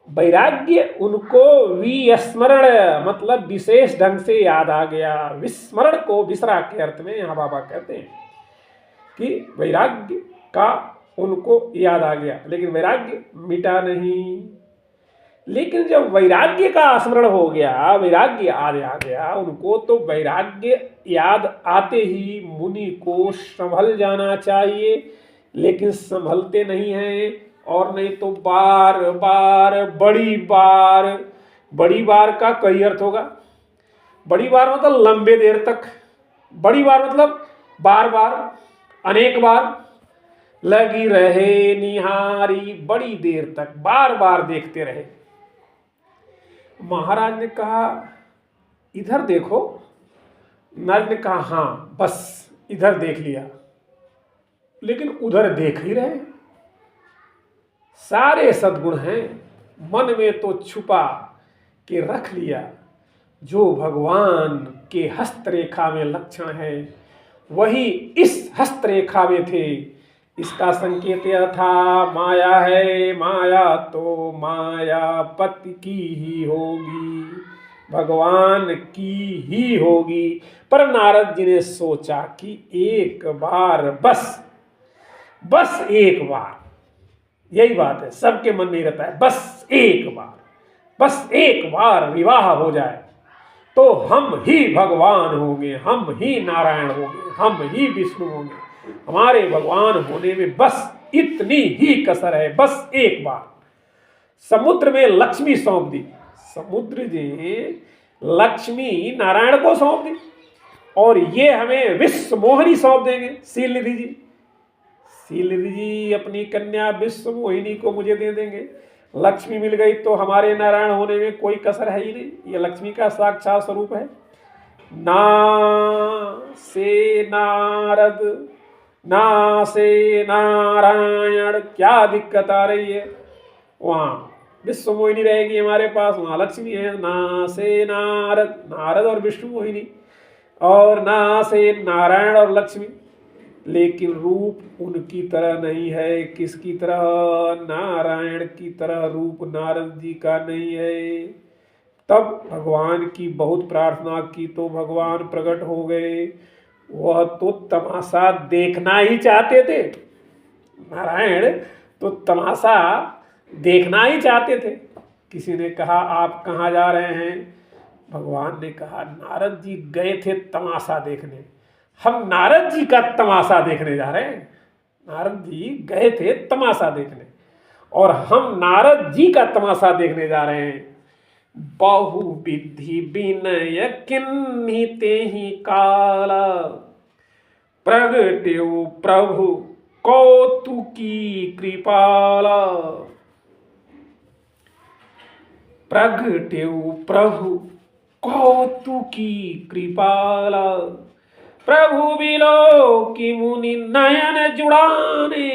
वैराग्य उनको विस्मरण, मतलब विशेष ढंग से याद आ गया। विस्मरण को बिसरा के अर्थ में यहाँ बाबा कहते हैं कि वैराग्य का उनको याद आ गया, लेकिन वैराग्य मिटा नहीं। लेकिन जब वैराग्य का स्मरण हो गया, वैराग्य याद आ गया उनको, तो वैराग्य याद आते ही मुनि को संभल जाना चाहिए, लेकिन संभलते नहीं हैं। और नहीं तो बार बार, बड़ी बार, बड़ी बार का कई अर्थ होगा। बड़ी बार मतलब लंबे देर तक, बड़ी बार मतलब बार बार, अनेक बार। लगी रहे निहारी, बड़ी देर तक बार बार देखते रहे। महाराज ने कहा इधर देखो, नर ने कहा हाँ बस इधर देख लिया, लेकिन उधर देख ही रहे। सारे सद्गुण हैं, मन में तो छुपा के रख लिया। जो भगवान के हस्तरेखा में लक्षण है, वही इस हस्तरेखा में थे। इसका संकेत यह था, माया है माया तो मायापति की ही होगी, भगवान की ही होगी। पर नारद जी ने सोचा कि एक बार बस एक बार, यही बात है, सबके मन में रहता है, बस एक बार विवाह हो जाए तो हम ही भगवान होंगे, हम ही नारायण होंगे, हम ही विष्णु होंगे। हमारे भगवान होने में बस इतनी ही कसर है, बस एक बार। समुद्र में लक्ष्मी सौंप दी, समुद्र जी लक्ष्मी नारायण को सौंप दी, और ये हमें विश्व मोहिनी सौंप देंगे, शीलनिधि जी। शीलनिधि जी अपनी कन्या विश्व मोहिनी को मुझे दे देंगे। लक्ष्मी मिल गई तो हमारे नारायण होने में कोई कसर है ही नहीं। ये लक्ष्मी का साक्षात स्वरूप है। ना से नारद, ना से नारायण, क्या दिक्कत आ रही है? वहाँ विश्व मोहिनी रहेगी हमारे पास, वहाँ लक्ष्मी है। ना से नारद, नारद और विष्णु मोहिनी, और ना से नारायण और लक्ष्मी। लेकिन रूप उनकी तरह नहीं है। किसकी तरह? नारायण की तरह रूप नारद जी का नहीं है। तब भगवान की बहुत प्रार्थना की तो भगवान प्रकट हो गए। वह तो तमाशा देखना ही चाहते थे, नारायण तो तमाशा देखना ही चाहते थे। किसी ने कहा आप कहाँ जा रहे हैं? भगवान ने कहा नारद जी गए थे तमाशा देखने, हम नारद जी का तमाशा देखने जा रहे हैं। नारद जी गए थे तमाशा देखने और हम नारद जी का तमाशा देखने जा रहे हैं। बहु विधि विनय किन्हीं तेहि काला, प्रगट्यो प्रभु कौतुकी कृपाला। प्रगट्यो प्रभु कौतुकी कृपाला, प्रभु बिलो की मुनि नयन जुड़ाने,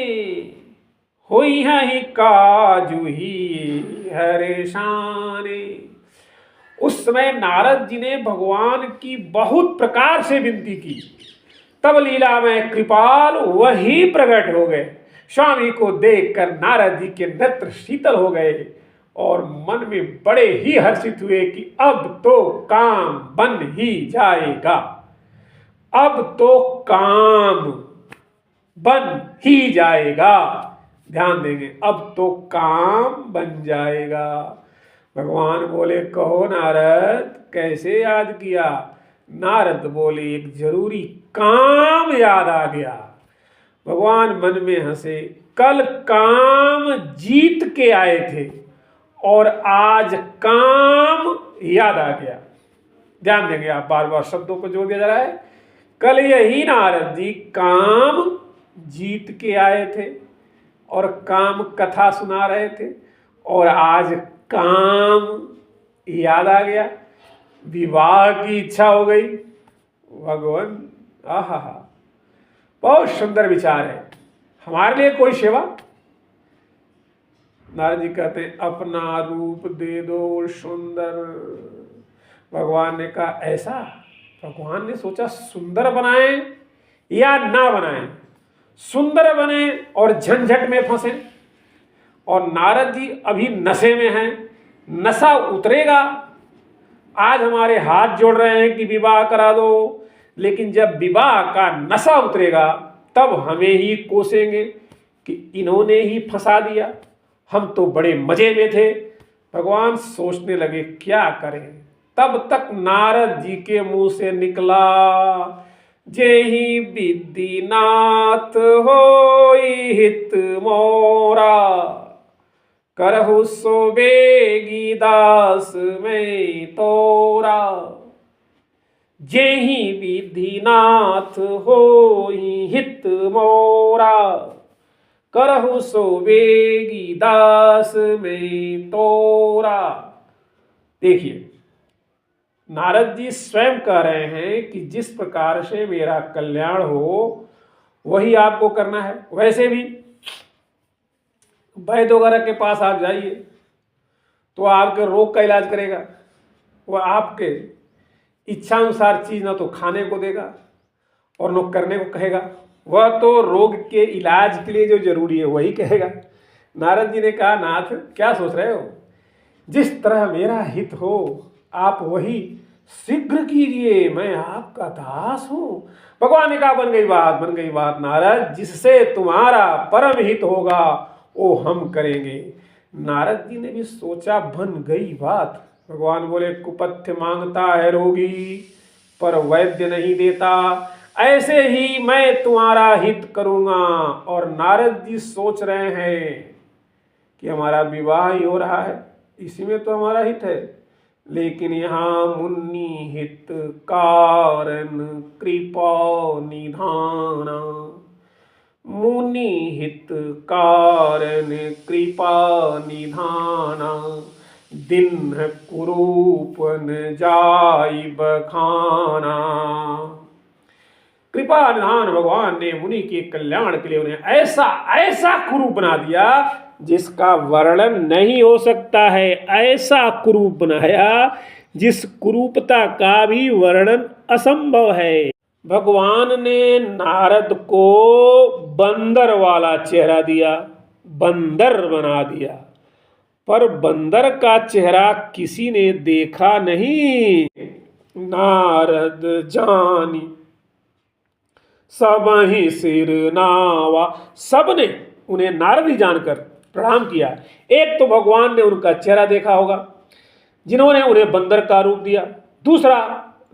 हुई है काजू ही हरेशाने। उस समय नारद जी ने भगवान की बहुत प्रकार से विनती की, तब लीला में कृपाल वही प्रकट हो गए। स्वामी को देखकर नारद जी के नेत्र शीतल हो गए और मन में बड़े ही हर्षित हुए कि अब तो काम बन ही जाएगा, अब तो काम बन ही जाएगा। ध्यान देंगे, अब तो काम बन जाएगा। भगवान बोले कहो नारद कैसे याद किया? नारद बोले एक जरूरी काम याद आ गया। भगवान मन में हंसे, कल काम जीत के आए थे और आज काम याद आ गया। ध्यान देंगे आप, बार बार शब्दों को जोड़ दिया जा रहा है। कल यही नारद जी काम जीत के आए थे और काम कथा सुना रहे थे और आज काम याद आ गया, विवाह की इच्छा हो गई। भगवान आहा, बहुत सुंदर विचार है। हमारे लिए कोई सेवा? नारद जी कहते हैं अपना रूप दे दो सुंदर। भगवान ने कहा ऐसा? भगवान ने सोचा सुंदर बनाए या ना बनाए। सुंदर बने और झंझट में फंसे, और नारद जी अभी नशे में हैं, नशा उतरेगा। आज हमारे हाथ जोड़ रहे हैं कि विवाह करा दो, लेकिन जब विवाह का नशा उतरेगा तब हमें ही कोसेंगे कि इन्होंने ही फंसा दिया, हम तो बड़े मजे में थे। भगवान सोचने लगे क्या करें। तब तक नारद जी के मुंह से निकला, जेहि विधिनाथ होई हित मोरा, करहु सो बेगी दास में तोरा। जेहि विधिनाथ होई हित मोरा, करहु सो बेगी दास में तोरा। देखिए नारद जी स्वयं कह रहे हैं कि जिस प्रकार से मेरा कल्याण हो वही आपको करना है। वैसे भी वैद्य वगैरह के पास आप जाइए तो आपके रोग का इलाज करेगा, वह आपके इच्छानुसार चीज ना तो खाने को देगा और न करने को कहेगा। वह तो रोग के इलाज के लिए जो जरूरी है वही कहेगा। नारद जी ने कहा, नाथ क्या सोच रहे हो, जिस तरह मेरा हित हो आप वही शीघ्र कीजिए, मैं आपका दास हूं। भगवान ने कहा, बन गई बात नारद, जिससे तुम्हारा परम हित होगा वो हम करेंगे। नारद जी ने भी सोचा, बन गई बात। भगवान बोले, कुपथ्य मांगता है रोगी पर वैद्य नहीं देता, ऐसे ही मैं तुम्हारा हित करूंगा। और नारद जी सोच रहे हैं कि हमारा विवाह ही हो रहा है, इसी में तो हमारा हित है, लेकिन यहाँ मुनि हित कारण कृपा निधाना, मुनि हित कारण कृपा निधाना, दिन कुरूपन जाई बखाना। कृपा निधान भगवान ने मुनि के कल्याण के लिए उन्हें ऐसा ऐसा कुरूप बना दिया जिसका वर्णन नहीं हो सकता है। ऐसा कुरूप बनाया जिस कुरूपता का भी वर्णन असंभव है। भगवान ने नारद को बंदर वाला चेहरा दिया, बंदर बना दिया, पर बंदर का चेहरा किसी ने देखा नहीं। नारद जानी सब ही सिर नावा, सबने उन्हें नारद ही जानकर प्रणाम किया। एक तो भगवान ने उनका चेहरा देखा होगा जिन्होंने उन्हें बंदर का रूप दिया, दूसरा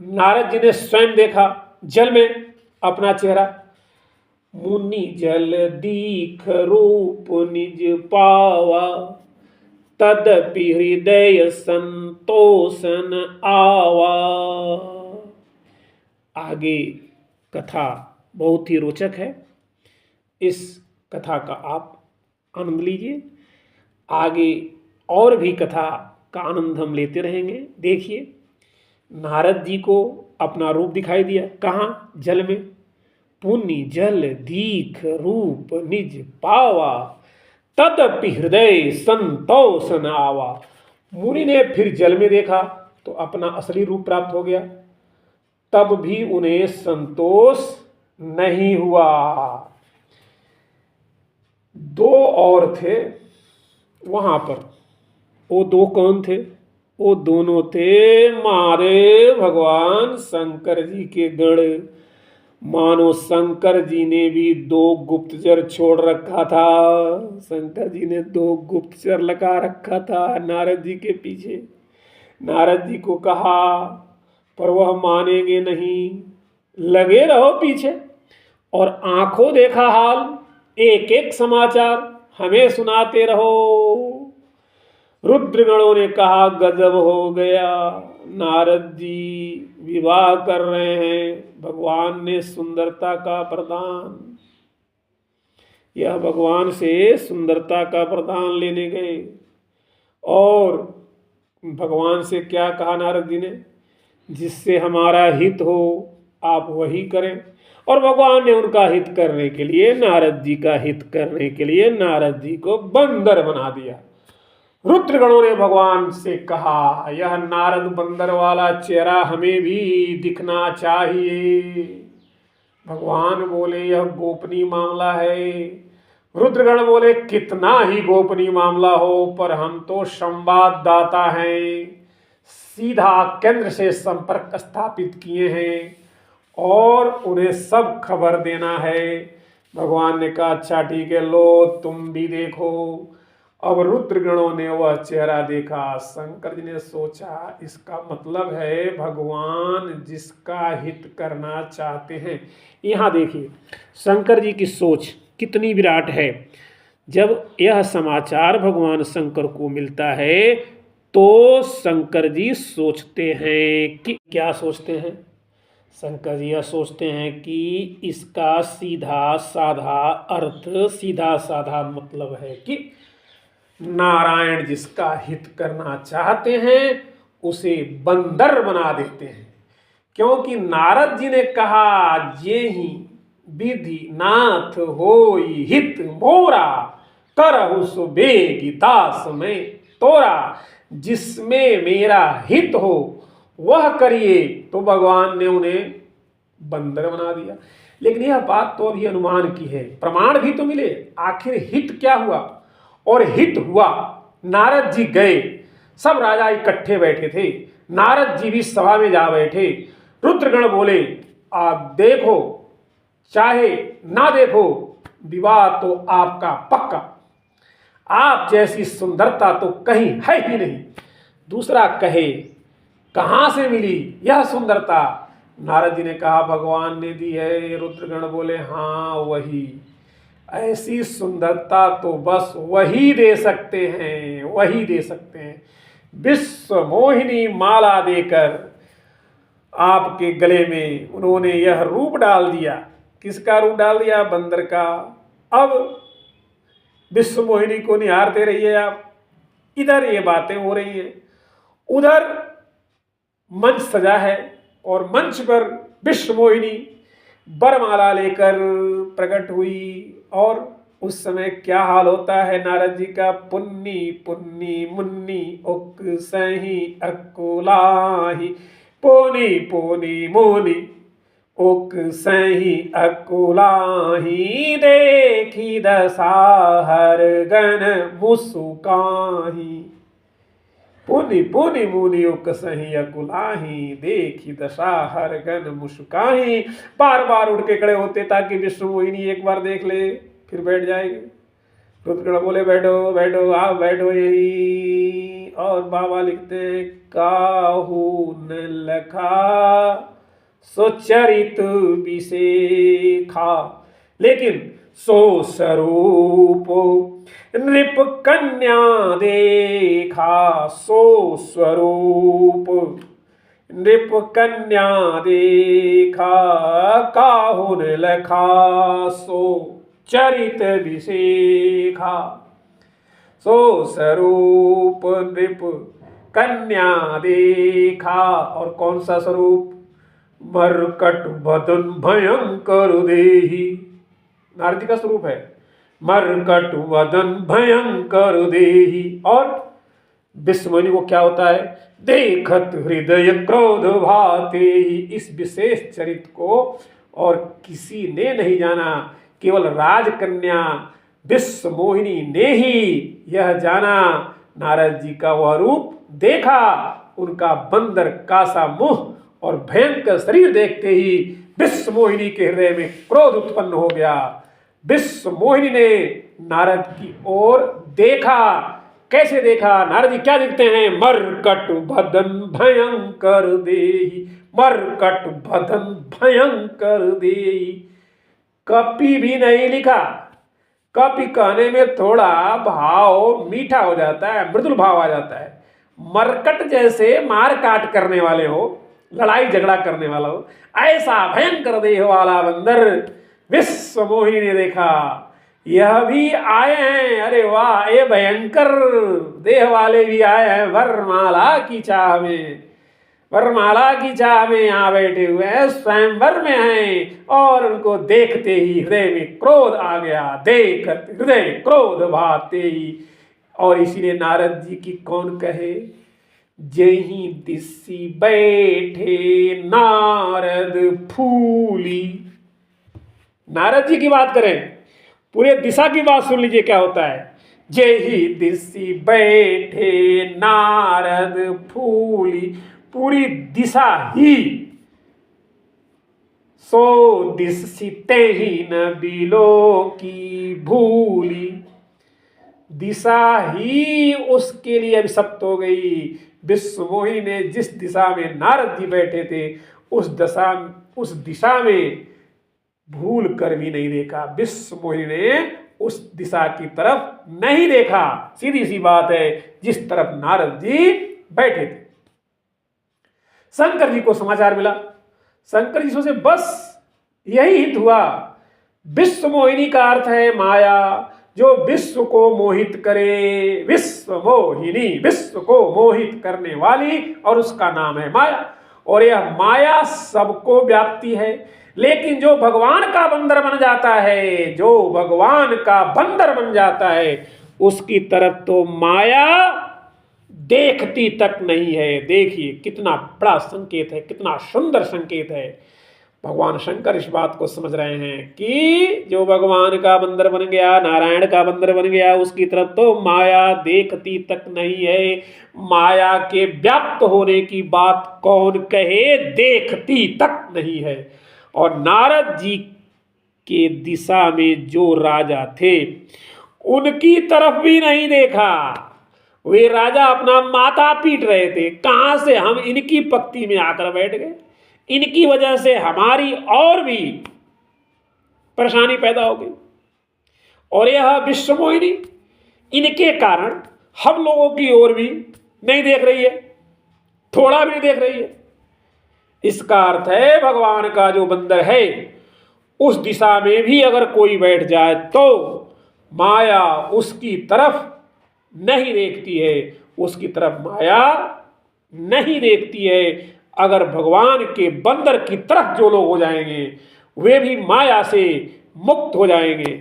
नारद जी ने स्वयं देखा जल में अपना चेहरा। मुनि जल दीख रूप निज पावा, तदपि हृदय संतोषन आवा। आगे कथा बहुत ही रोचक है, इस कथा का आप आनंद लीजिए। आगे और भी कथा का आनंद हम लेते रहेंगे। देखिए, नारद जी को अपना रूप दिखाई दिया, कहाँ? जल में। पुनि जल दीख रूप निज पावा, तदपि हृदय संतोष न आवा। मुनि ने फिर जल में देखा तो अपना असली रूप प्राप्त हो गया, तब भी उन्हें संतोष नहीं हुआ। दो और थे वहां पर, वो दो कौन थे? वो दोनों थे मारे भगवान शंकर जी के गण। मानो शंकर जी ने भी दो गुप्तचर छोड़ रखा था, शंकर जी ने दो गुप्तचर लगा रखा था नारद जी के पीछे। नारद जी को कहा पर वह मानेंगे नहीं, लगे रहो पीछे और आंखों देखा हाल, एक एक समाचार हमें सुनाते रहो। रुद्रगणों ने कहा गजब हो गया, नारद जी विवाह कर रहे हैं, भगवान ने सुंदरता का प्रदान। यह भगवान से सुंदरता का प्रदान लेने गए और भगवान से क्या कहा नारद जी ने? जिससे हमारा हित हो आप वही करें। और भगवान ने उनका हित करने के लिए, नारद जी का हित करने के लिए नारद जी को बंदर बना दिया। रुद्रगणों ने भगवान से कहा यह नारद बंदर वाला चेहरा हमें भी दिखना चाहिए। भगवान बोले यह गोपनीय मामला है। रुद्रगण बोले कितना ही गोपनीय मामला हो, पर हम तो संवाददाता हैं, सीधा केंद्र से संपर्क स्थापित किए हैं और उन्हें सब खबर देना है। भगवान ने कहा अच्छा ठीक है, लो तुम भी देखो। अब रुद्रगणों ने वह चेहरा देखा। शंकर जी ने सोचा इसका मतलब है भगवान जिसका हित करना चाहते हैं। यहाँ देखिए शंकर जी की सोच कितनी विराट है। जब यह समाचार भगवान शंकर को मिलता है तो शंकर जी सोचते हैं कि क्या सोचते हैं? शंकर जी यह सोचते हैं कि इसका सीधा साधा अर्थ, सीधा साधा मतलब है कि नारायण जिसका हित करना चाहते हैं उसे बंदर बना देते हैं। क्योंकि नारद जी ने कहा ये ही विधि नाथ होई हित मोरा, करहु सुबेगी दास में तोरा। जिसमें मेरा हित हो वह करिए। तो भगवान ने उन्हें बंदर बना दिया। लेकिन यह बात तो अभी अनुमान की है, प्रमाण भी तो मिले। आखिर हित क्या हुआ? और हित हुआ, नारद जी गए, सब राजा इकट्ठे बैठे थे, नारद जी भी सभा में जा बैठे। रुद्रगण बोले, आप देखो चाहे ना देखो, विवाह तो आपका पक्का, आप जैसी सुंदरता तो कहीं है ही नहीं। दूसरा कहे, कहाँ से मिली यह सुंदरता? नारद जी ने कहा, भगवान ने दी है। रुद्रगण बोले, हाँ वही, ऐसी सुंदरता तो बस वही दे सकते हैं, वही दे सकते हैं। विश्व मोहिनी माला देकर आपके गले में उन्होंने यह रूप डाल दिया। किसका रूप डाल दिया? बंदर का। अब विश्व मोहिनी को निहारते रहिए आप। इधर ये बातें हो रही हैं, उधर मंच सजा है और मंच पर विश्व मोहिनी वरमाला लेकर प्रकट हुई। और उस समय क्या हाल होता है नारद जी का? पुन्नी पुन्नी मुन्नी उक सही अकुलाही, पोनी पोनी मोनी उक सही अकुलाही, देखी दशा हर गन मुसुकाही। पुनि पुनि मुनि उक सही अकुलाही, देखी दशा हर गन मुस्काही। बार बार उठ के खड़े होते ताकि विश्व मोहिनी एक बार देख ले, फिर बैठ जाएंगे। रुद्रगण बोले, बैठो बैठो, आप बैठो यही। और बाबा लिखते हैं, काहू न लखा सुचरित विशेखा, लेकिन सो स्वरूप नृप कन्या देखा, सो स्वरूप नृप कन्या देखा, काहुन लखा सो चरित विशेखा। सो स्वरूप नृप कन्या देखा, और कौन सा स्वरूप? मरकट बदन भयंकर देही, नारद जी का स्वरूप है। मरकट वदन भयंकर देही। और विश्व मोहिनी को क्या होता है? देखत हृदय क्रोध भाते ही। इस विशेष चरित्र को और किसी ने नहीं जाना, केवल राजकन्या विश्व मोहिनी ने ही यह जाना। नारद जी का वह रूप देखा, उनका बंदर का सा मुंह और भयंकर शरीर देखते ही विश्व मोहिनी के हृदय में क्रोध उत्पन्न हो गया। विश्व मोहिनी ने नारद की ओर देखा। कैसे देखा? नारद जी क्या दिखते हैं? मरकट भदन भयंकर देही, मरकट भदन भयंकर देही। कपि भी नहीं लिखा। कपि कहने में थोड़ा भाव मीठा हो जाता है, मृदुल भाव आ जाता है। मरकट जैसे मार काट करने वाले हो, लड़ाई झगड़ा करने वाला हो, ऐसा भयंकर देह वाला बंदर विश्व मोहिनी ने देखा। यह भी आए हैं, अरे वाह, ये भयंकर देह वाले भी आए हैं वरमाला की चाह में। वरमाला की चाह में यहाँ बैठे हुए हैं, स्वयंवर में हैं, और उनको देखते ही हृदय में क्रोध आ गया। देखत हृदय क्रोध भाते ही। और इसीलिए नारद जी की कौन कहे? जही दिसी बैठे नारद फूली। नारद जी की बात करें, पूरे दिशा की बात सुन लीजिए क्या होता है। जही दिसी बैठे नारद फूली, पूरी दिशा ही। सो दिसी तेहि न बिलो की भूली, दिशा ही उसके लिए अभिशप्त हो गई। विश्व मोहिनी ने जिस दिशा में नारद जी बैठे थे, उस दिशा में भूल कर भी नहीं देखा। विश्व मोहिनी ने उस दिशा की तरफ नहीं देखा। सीधी सी बात है, जिस तरफ नारद जी बैठे थे। शंकर जी को समाचार मिला। शंकर जी सोचे, बस यही हित हुआ। विश्व मोहिनी का अर्थ है माया, जो विश्व को मोहित करे। विश्व मोहिनी, विश्व को मोहित करने वाली, और उसका नाम है माया। और यह माया सबको व्याप्ति है। लेकिन जो भगवान का बंदर बन जाता है, जो भगवान का बंदर बन जाता है, उसकी तरफ तो माया देखती तक नहीं है। देखिए कितना बड़ा संकेत है, कितना सुंदर संकेत है। भगवान शंकर इस बात को समझ रहे हैं कि जो भगवान का बंदर बन गया, नारायण का बंदर बन गया, उसकी तरफ तो माया देखती तक नहीं है। माया के व्याप्त होने की बात कौन कहे, देखती तक नहीं है। और नारद जी के दिशा में जो राजा थे उनकी तरफ भी नहीं देखा। वे राजा अपना माथा पीट रहे थे, कहां से हम इनकी पक्ति में आकर बैठ गए, इनकी वजह से हमारी और भी परेशानी पैदा हो गई। और यह विश्व मोहिनी इनके कारण हम लोगों की ओर भी नहीं देख रही है, थोड़ा भी नहीं देख रही है। इसका अर्थ है भगवान का जो बंदर है उस दिशा में भी अगर कोई बैठ जाए तो माया उसकी तरफ नहीं देखती है, उसकी तरफ माया नहीं देखती है। अगर भगवान के बंदर की तरफ जो लोग हो जाएंगे वे भी माया से मुक्त हो जाएंगे।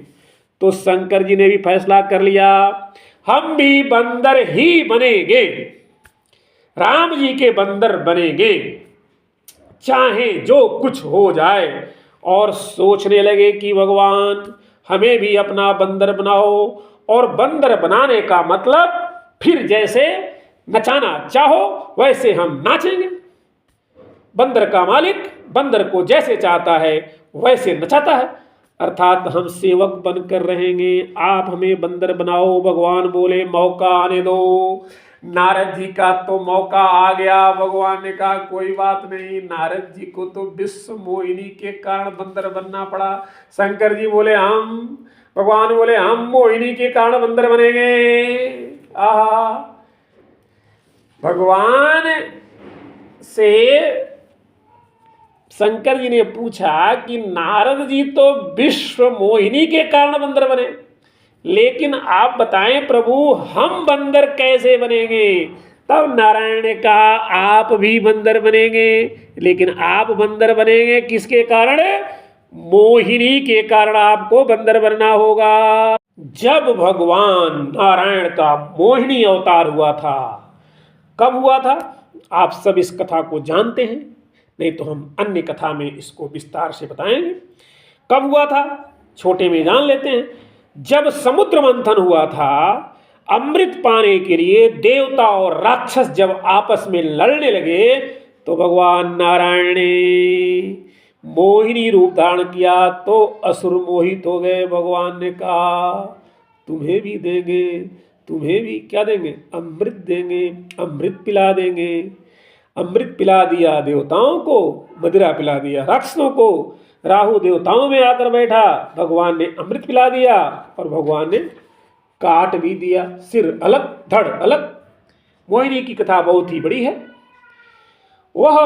तो शंकर जी ने भी फैसला कर लिया, हम भी बंदर ही बनेंगे, राम जी के बंदर बनेंगे, चाहे जो कुछ हो जाए। और सोचने लगे कि भगवान हमें भी अपना बंदर बनाओ, और बंदर बनाने का मतलब फिर जैसे नचाना चाहो वैसे हम नाचेंगे। बंदर का मालिक बंदर को जैसे चाहता है वैसे नचाता है, अर्थात हम सेवक बनकर रहेंगे, आप हमें बंदर बनाओ। भगवान बोले मौका आने दो। नारद जी का तो मौका आ गया। भगवान ने कहा कोई बात नहीं, नारद जी को तो विश्व मोहिनी के कारण बंदर बनना पड़ा। शंकर जी बोले भगवान बोले हम मोहिनी के कारण बंदर बनेंगे। आहा, भगवान से शंकर जी ने पूछा कि नारद जी तो विश्व मोहिनी के कारण बंदर बने, लेकिन आप बताएं प्रभु हम बंदर कैसे बनेंगे। तब नारायण ने कहा आप भी बंदर बनेंगे, लेकिन आप बंदर बनेंगे किसके कारण, मोहिनी के कारण आपको बंदर बनना होगा। जब भगवान नारायण का मोहिनी अवतार हुआ था, कब हुआ था आप सब इस कथा को जानते हैं, नहीं तो हम अन्य कथा में इसको विस्तार से बताएंगे। कब हुआ था छोटे में जान लेते हैं। जब समुद्र मंथन हुआ था, अमृत पाने के लिए देवता और राक्षस जब आपस में लड़ने लगे तो भगवान नारायण ने मोहिनी रूप धारण किया तो असुर मोहित हो गए। भगवान ने कहा तुम्हें भी देंगे, तुम्हें भी क्या देंगे, अमृत देंगे, अमृत पिला देंगे। अमृत पिला दिया देवताओं को, मदिरा पिला दिया राक्षसों को। राहु देवताओं में आकर बैठा, भगवान ने अमृत पिला दिया और भगवान ने काट भी दिया, सिर अलग धड़ अलग। मोहिनी की कथा बहुत ही बड़ी है। वह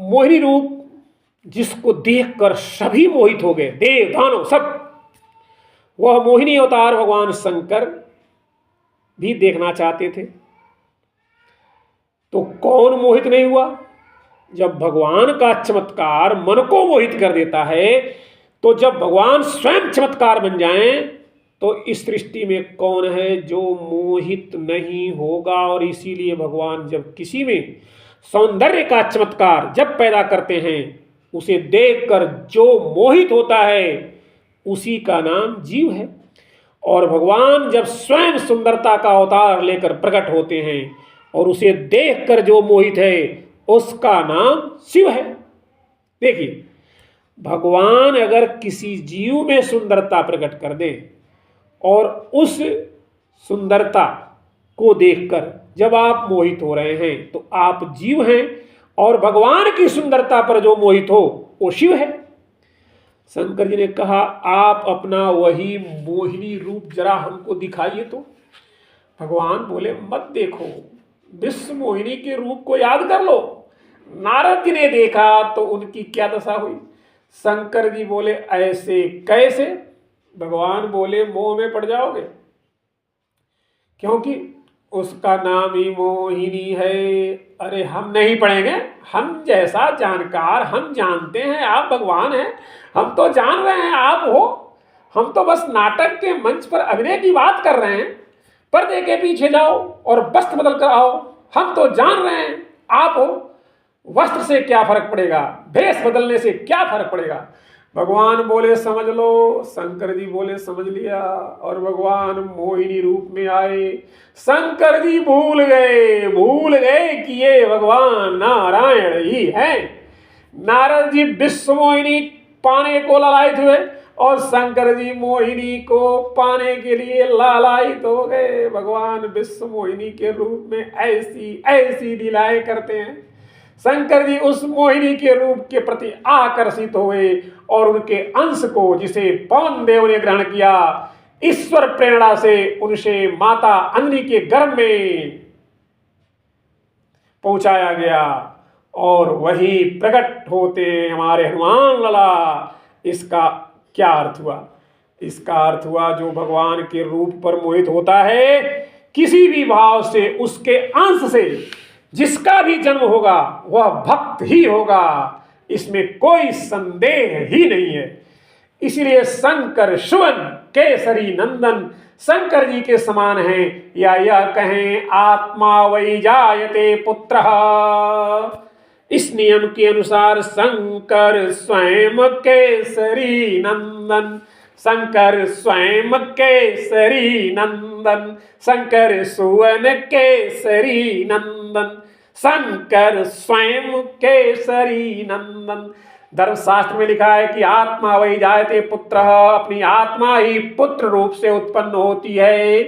मोहिनी रूप जिसको देखकर सभी मोहित हो गए, देव दानव सब, वह मोहिनी अवतार भगवान शंकर भी देखना चाहते थे। तो कौन मोहित नहीं हुआ। जब भगवान का चमत्कार मन को मोहित कर देता है, तो जब भगवान स्वयं चमत्कार बन जाएं तो इस सृष्टि में कौन है जो मोहित नहीं होगा। और इसीलिए भगवान जब किसी में सौंदर्य का चमत्कार जब पैदा करते हैं, उसे देखकर जो मोहित होता है उसी का नाम जीव है। और भगवान जब स्वयं सुंदरता का अवतार लेकर प्रकट होते हैं और उसे देखकर जो मोहित है उसका नाम शिव है। देखिए, भगवान अगर किसी जीव में सुंदरता प्रकट कर दे और उस सुंदरता को देखकर जब आप मोहित हो रहे हैं तो आप जीव हैं, और भगवान की सुंदरता पर जो मोहित हो वो शिव है। शंकर जी ने कहा आप अपना वही मोहिनी रूप जरा हमको दिखाइए। तो भगवान बोले मत देखो, विश्व मोहिनी के रूप को याद कर लो। नारद जी ने देखा तो उनकी क्या दशा हुई। शंकर जी बोले ऐसे कैसे। भगवान बोले मोह में पड़ जाओगे, क्योंकि उसका नाम ही मोहिनी है। अरे हम नहीं पढ़ेंगे, हम जैसा जानकार, हम जानते हैं आप भगवान हैं, हम तो जान रहे हैं आप हो। हम तो बस नाटक के मंच पर अभिनय की बात कर रहे हैं। पर्दे के पीछे जाओ और वस्त्र बदल कर आओ, हम तो जान रहे हैं आप हो। वस्त्र से क्या फर्क पड़ेगा, भेष बदलने से क्या फर्क पड़ेगा। भगवान बोले समझ लो, शंकर जी बोले समझ लिया, और भगवान मोहिनी रूप में आए। शंकर जी भूल गए कि ये भगवान नारायण ही हैं। नारद जी विश्व मोहिनी पाने को लालायित हुए और शंकर जी मोहिनी को पाने के लिए लालायित हो गए। भगवान विश्व मोहिनी के रूप में ऐसी ऐसी लीलाएं करते हैं। शंकर जी उस मोहिनी के रूप के प्रति आकर्षित हुए और उनके अंश को, जिसे पवन देव ने ग्रहण किया, ईश्वर प्रेरणा से उनसे माता अंजनी के गर्भ में पहुंचाया गया और वही प्रकट होते हमारे हनुमान लला। इसका क्या अर्थ हुआ? इसका अर्थ हुआ जो भगवान के रूप पर मोहित होता है, किसी भी भाव से, उसके अंश से जिसका भी जन्म होगा वह भक्त ही होगा, इसमें कोई संदेह ही नहीं है। इसलिए शंकर सुवन केसरी नंदन शंकर जी के समान हैं, या यह कहें आत्मा वही जायते पुत्र। इस नियम के अनुसार शंकर स्वयं केसरी नंदन, शंकर स्वयं केसरी नंदन, शंकर सुवन केसरी नंदन, शंकर स्वयं केसरी नंदन। धर्मशास्त्र में लिखा है कि आत्मा वही जायते पुत्र, अपनी आत्मा ही पुत्र रूप से उत्पन्न होती है।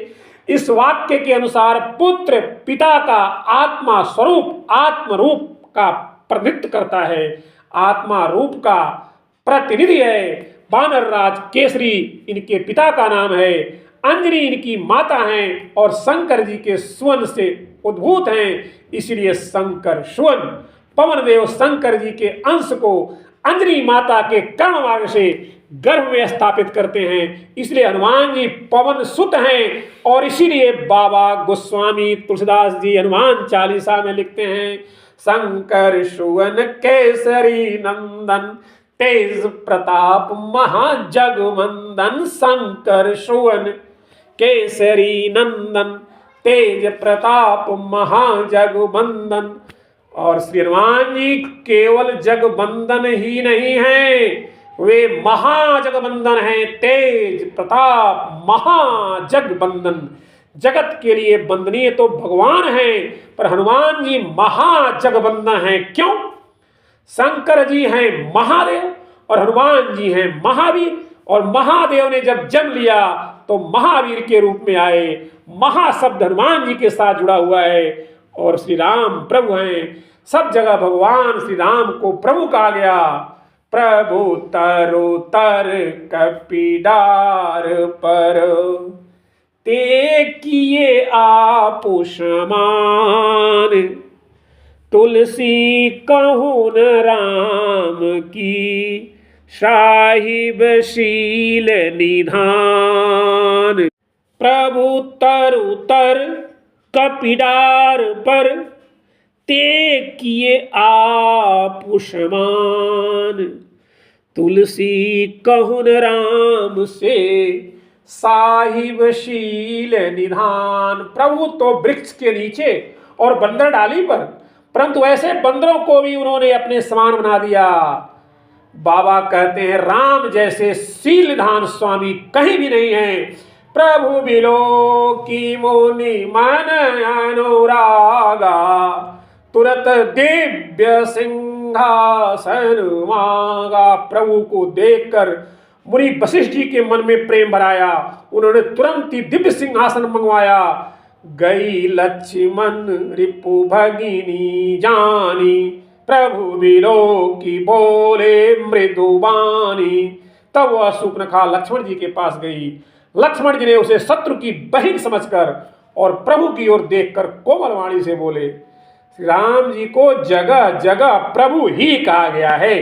इस वाक्य के अनुसार पुत्र पिता का आत्मा स्वरूप, आत्म रूप का प्रतिनिधित्व करता है, आत्मा रूप का प्रतिनिधि है। वानर राज केसरी इनके पिता का नाम है, अंजनी इनकी माता हैं और शंकर जी के सुवन से उद्भूत हैं, इसलिए शंकर सुवन। पवन देव शंकर जी के अंश को अंजनी माता के कर्म मार्ग से गर्भ में स्थापित करते हैं, इसलिए हनुमान जी पवन सुत हैं। और इसीलिए बाबा गोस्वामी तुलसीदास जी हनुमान चालीसा में लिखते हैं, शंकर सुवन केसरी नंदन, तेज प्रताप महाजगवंदन, शंकर सुवन केसरी नंदन, तेज प्रताप महाजगवंदन। और श्री हनुमान जी केवल जगवंदन ही नहीं हैं, वे महाजगवंदन हैं, तेज प्रताप महाजगवंदन। जगत के लिए वंदनीय तो भगवान हैं, पर हनुमान जी महाजगवंदन हैं। क्यों? शंकर जी हैं महादेव और हनुमान जी हैं महावीर, और महादेव ने जब जन्म लिया तो महावीर के रूप में आए। महाशब्द हनुमान जी के साथ जुड़ा हुआ है, और श्री राम प्रभु हैं। सब जगह भगवान श्री राम को प्रभु कहा गया। प्रभु तरु तर कपीडार पर, ते किए आपु समान, तुलसी कहून राम की, साहिब शील निधान। प्रभु तरु तर कपीडार पर, ते किए आपु समान, तुलसी कहून राम से, साहिब शील निधान। प्रभु तो वृक्ष के नीचे और बंदर डाली पर, परंतु ऐसे बंदरों को भी उन्होंने अपने समान बना दिया। बाबा कहते हैं राम जैसे शील निधान स्वामी कहीं भी नहीं है। प्रभु बिलो की मुनि मन अनुरागा, तुरत दिव्य सिंहासन मांगा। प्रभु को देखकर मुनि वशिष्ठ जी के मन में प्रेम भराया, उन्होंने तुरंत ही दिव्य सिंहासन मंगवाया। गई लक्ष्मण रिपु भगिनी जानी, प्रभु बिलो की बोले मृदुबानी। तब वह सूर्पनखा लक्ष्मण जी के पास गई। लक्ष्मण जी ने उसे शत्रु की बहिन समझकर और प्रभु की ओर देखकर कोमल वाणी से बोले। श्री राम जी को जगह जगह प्रभु ही कहा गया है,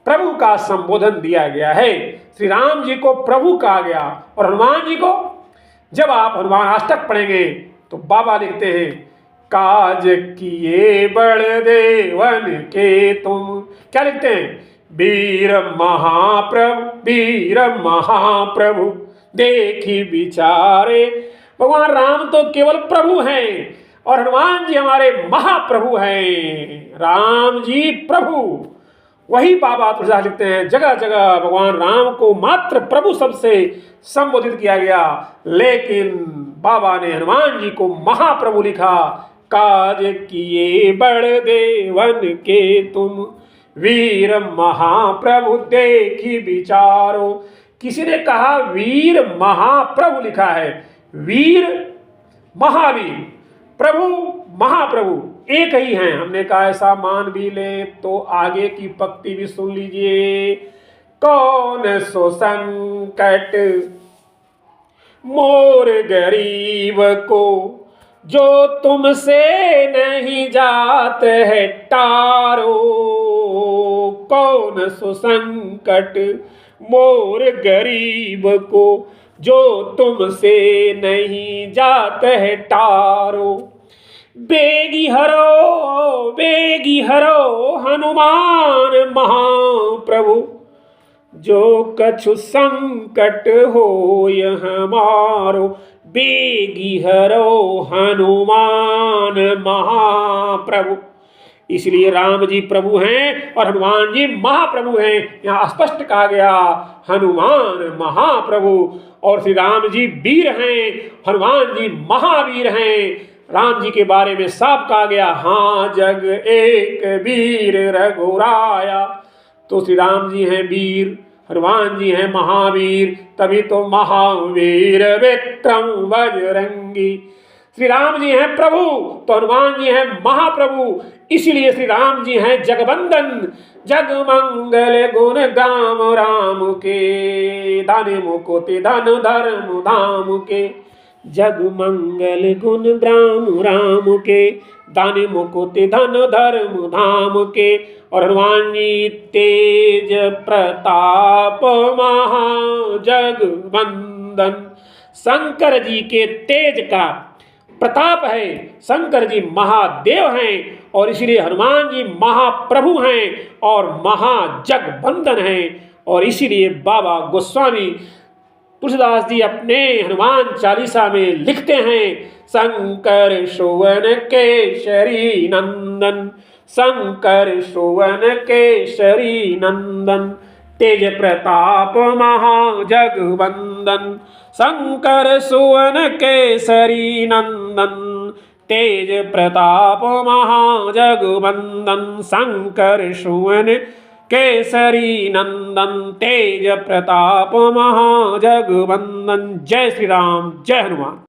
प्रभु का संबोधन दिया गया है। श्री राम जी को प्रभु कहा गया। और हनुमान जी को जब आप हनुमान अष्टक पढ़ेंगे तो बाबा लिखते हैं, काज किए बड़ देवन के तुम। क्या लिखते हैं? वीर महाप्रभु देखी विचारे। भगवान राम तो केवल प्रभु हैं और हनुमान जी हमारे महाप्रभु हैं। राम जी प्रभु, वही बाबा तुलसीदास लिखते हैं, जगह जगह भगवान राम को मात्र प्रभु शब्द से संबोधित किया गया, लेकिन बाबा ने हनुमान जी को महाप्रभु लिखा। काज किए बड़ देवन के तुम, वीर महाप्रभु देखी विचारो। किसी ने कहा वीर महाप्रभु लिखा है, वीर महावीर, प्रभु महाप्रभु एक ही हैं। हमने कहा ऐसा मान भी ले तो आगे की पंक्ति भी सुन लीजिए। कौन सो संकट मोर गरीब को, जो तुमसे नहीं जात है टारो। कौन सो संकट मोर गरीब को, जो तुमसे नहीं जात है टारो। बेगी हरो हनुमान महाप्रभु, जो कछु संकट होय हमारो। बेगी हरो हनुमान महाप्रभु, इसलिए राम जी प्रभु हैं और हनुमान जी महाप्रभु हैं। यहाँ स्पष्ट कहा गया हनुमान महाप्रभु, और श्री राम जी वीर हैं, हनुमान जी महावीर हैं। राम जी के बारे में साफ कहा गया, हाँ जग एक वीर रघुराया। तो श्री राम जी हैं वीर, हनुमान जी हैं महावीर, तभी तो महावीर विक्रम बजरंगी। श्री राम जी हैं प्रभु तो हनुमान जी हैं महाप्रभु, इसलिए श्री राम जी हैं जगवंदन। जग मंगल गुण गाम राम के, दान मुकुति धन धर्म धाम के। जग मंगल गुण ग्राम राम के, दान मुकुति धन धर्म धाम के। और हनुमान जी तेज प्रताप महा जगवंदन, शंकर जी के तेज का प्रताप है, शंकर जी महादेव हैं, और इसलिए हनुमान जी महाप्रभु हैं और महाजगवंदन हैं। और इसीलिए बाबा गोस्वामी तुलसीदास जी अपने हनुमान चालीसा में लिखते हैं, शंकर सुवन केशरी नंदन, शंकर सुवन केशरी नंदन, तेज प्रताप महाजगवंदन। शंकर सुवन केसरी नंदन, तेज प्रताप महाजगवंदन। शंकर सुवन केसरी नंदन, तेज प्रताप महाजगवंदन। जय श्री राम, जय हनुमान।